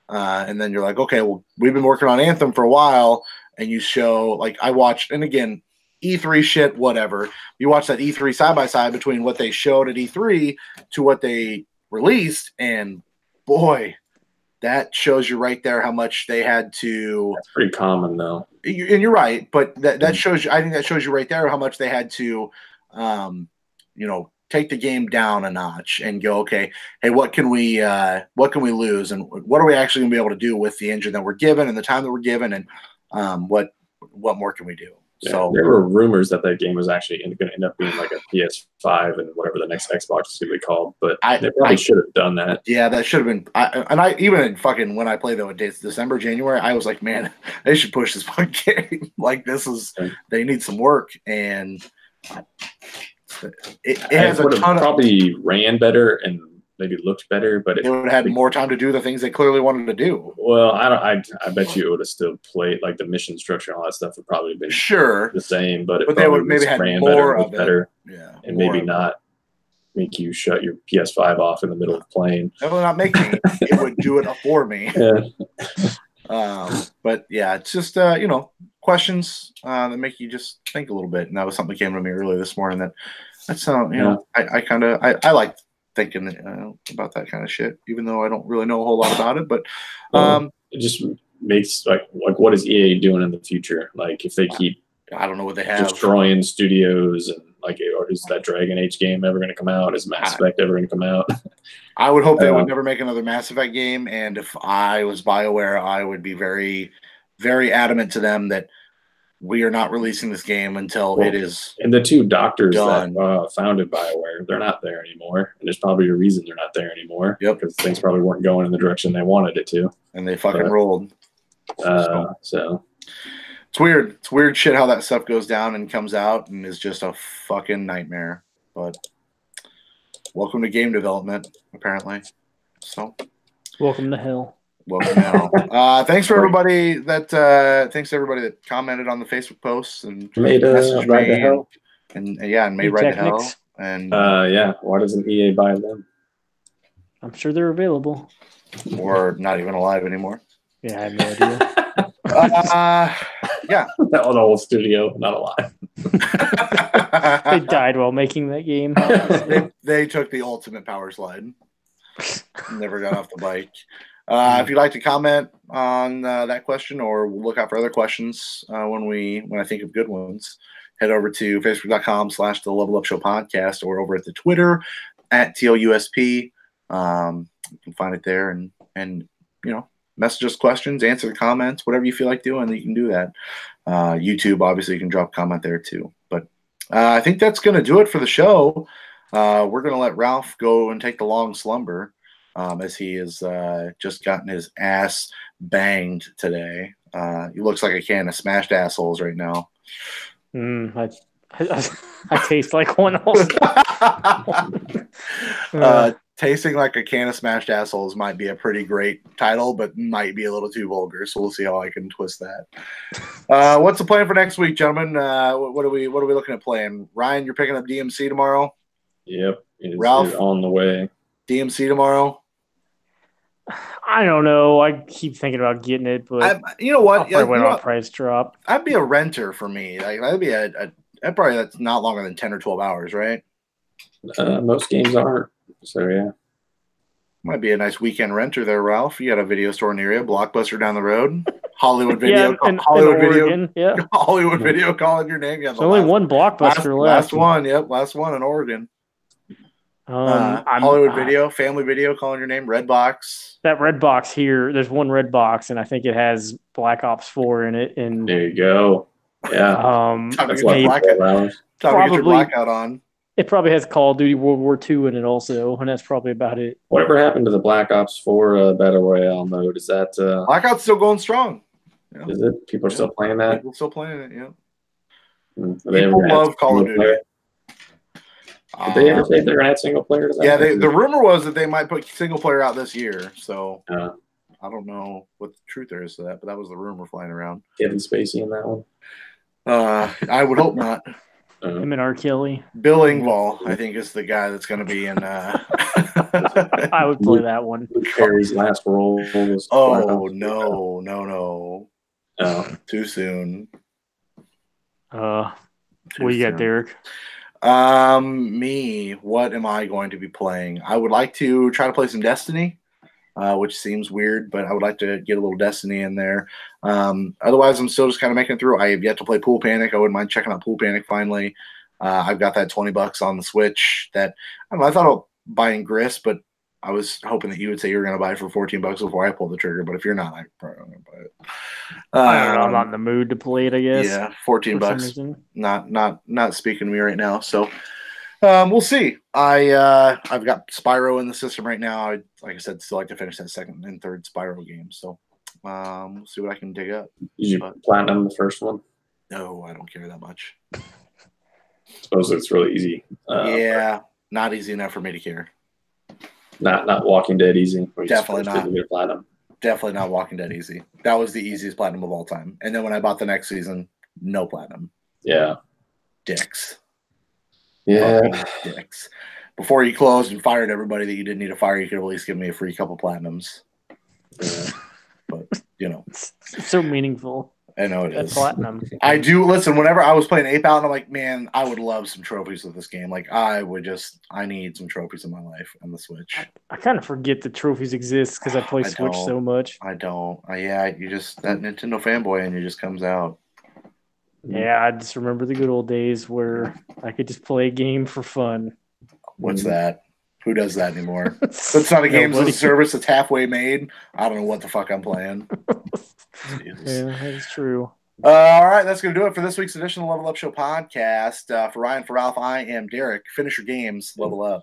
and then you're like, okay, well, we've been working on Anthem for a while, and you show, like, I watched, and again, E3 shit, whatever. You watch that E3 side by side between what they showed at E3 to what they released, and boy, that shows you right there how much they had to. That's pretty common, though. And you're right, but that shows you. I think that shows you right there how much they had to, take the game down a notch and go, okay, hey, what can we lose, and what are we actually going to be able to do with the engine that we're given and the time that we're given, and what more can we do? Yeah, so there were rumors that game was actually going to end up being like a PS5 and whatever the next Xbox is going to be called, but they probably should have done that. Yeah, that should have been. I even in fucking when I played though, it's December, January, I was like, man, they should push this fucking game. Like they need some work, and it has a ton probably ran better and maybe looked better, but it would have had more time to do the things they clearly wanted to do. Well, I bet you it would have still played, like the mission structure and all that stuff would probably have been the same, but they would maybe had more of better, and maybe not make you shut your PS5 off in the middle of playing. It would not make me. It would do it for me. Yeah. But yeah, it's just questions that make you just think a little bit, and that was something that came to me earlier this morning. I like thinking about that kind of shit, even though I don't really know a whole lot about it. But it just makes like what is EA doing in the future? Like if they keep, I don't know what they have destroying studios, and like, or is that Dragon Age game ever going to come out? Is Mass Effect ever going to come out? I would hope they would never make another Mass Effect game. And if I was BioWare, I would be very, very adamant to them that we are not releasing this game until it is. And the two doctors done. that founded BioWare, they're not there anymore. And there's probably a reason they're not there anymore. Yep. Because things probably weren't going in the direction they wanted it to. And they fucking rolled. So it's weird. It's weird shit how that stuff goes down and comes out and is just a fucking nightmare. But welcome to game development, apparently. So welcome to hell. Welcome to hell. Thanks for everybody that commented on the Facebook posts and made messaged Ride to Hell. And made Ride to Hell. And why doesn't EA buy them? I'm sure they're available. Or not even alive anymore. Yeah, I have no idea. Yeah. That was the whole studio, not alive. They died while making that game. They took the ultimate power slide. Never got off the bike. If you'd like to comment on that question or look out for other questions when I think of good ones, head over to facebook.com/the Level Up Show podcast or over at the Twitter at TLUSP. You can find it there and message us questions, answer the comments, whatever you feel like doing, you can do that. YouTube, obviously, you can drop a comment there too. But I think that's going to do it for the show. We're going to let Ralph go and take the long slumber as he has just gotten his ass banged today. He looks like a can of smashed assholes right now. I taste like one also. Tasting like a can of smashed assholes might be a pretty great title, but might be a little too vulgar. So we'll see how I can twist that. What's the plan for next week, gentlemen? What are we looking at playing? Ryan, you're picking up DMC tomorrow? Yep. It's Ralph, on the way. DMC tomorrow? I don't know. I keep thinking about getting it, but you know what? I'll probably wait on a price drop. That'd be a renter for me. Like that'd be that's not longer than 10 or 12 hours, right? Most games aren't. So yeah, might be a nice weekend renter there, Ralph. You got a video store near you, Blockbuster down the road, Hollywood Video, Hollywood Video calling your name. Yeah, there's only one Blockbuster left. Last one, yep, last one in Oregon. Hollywood Video, Family Video calling your name. Redbox. That Redbox here, there's one Redbox, and I think it has Black Ops 4 in it. And there you go. Yeah, that's what time to get your blackout on. It probably has Call of Duty World War II in it also, and that's probably about it. Whatever happened to the Black Ops 4 Battle Royale mode? Is that Blackout's still going strong? Yeah. Is it? People are still playing that? People still playing it, yeah. People love Call of Duty. Did they ever say they're going to add single player to that? Yeah, the rumor was that they might put single player out this year, so I don't know what the truth there is to that, but that was the rumor flying around. Kevin Spacey in that one? I would hope not. Him and R. Kelly. Bill Engvall, I think, is the guy that's going to be in. I would play that one. Carrie's last role was. Oh no! Too soon. What you got, Derek? Me. What am I going to be playing? I would like to try to play some Destiny. Which seems weird, but I would like to get a little Destiny in there. Otherwise, I'm still just kind of making it through. I have yet to play Pool Panic. I wouldn't mind checking out Pool Panic finally. I've got that $20 on the Switch that I thought I'll buy in Grist, but I was hoping that you would say you were going to buy it for $14 before I pulled the trigger. But if you're not, I'm probably going to buy it. I don't know. I'm not in the mood to play it, I guess. Yeah, $14. Not speaking to me right now. So we'll see. I've got Spyro in the system right now. Like I said, still like to finish that second and third Spyro game. So we'll see what I can dig up. Did you platinum the first one? No, I don't care that much. I suppose it's really easy. Yeah, not easy enough for me to care. Not Walking Dead easy. Definitely not. Platinum. Definitely not Walking Dead easy. That was the easiest platinum of all time. And then when I bought the next season, no platinum. Yeah. Dicks. Yeah. Dicks. Before you closed and fired everybody that you didn't need to fire, you could at least give me a free couple platinums. Yeah. But, It's so meaningful. I know it is. Platinum. I do. Listen, whenever I was playing Ape Out, and I'm like, man, I would love some trophies with this game. Like, I need some trophies in my life on the Switch. I kind of forget that trophies exist because I play Switch so much. I don't. You just, that Nintendo fanboy in you just comes out. Yeah, I just remember the good old days where I could just play a game for fun. What's that? Who does that anymore? That's not a games as a service that's halfway made. I don't know what the fuck I'm playing. Yeah, that's true. All right, that's going to do it for this week's edition of the Level Up Show podcast. For Ryan, for Ralph, I am Derek. Finish your games, level up.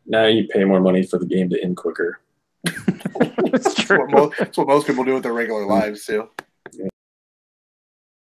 Now you pay more money for the game to end quicker. That's true. That's what most people do with their regular lives, too.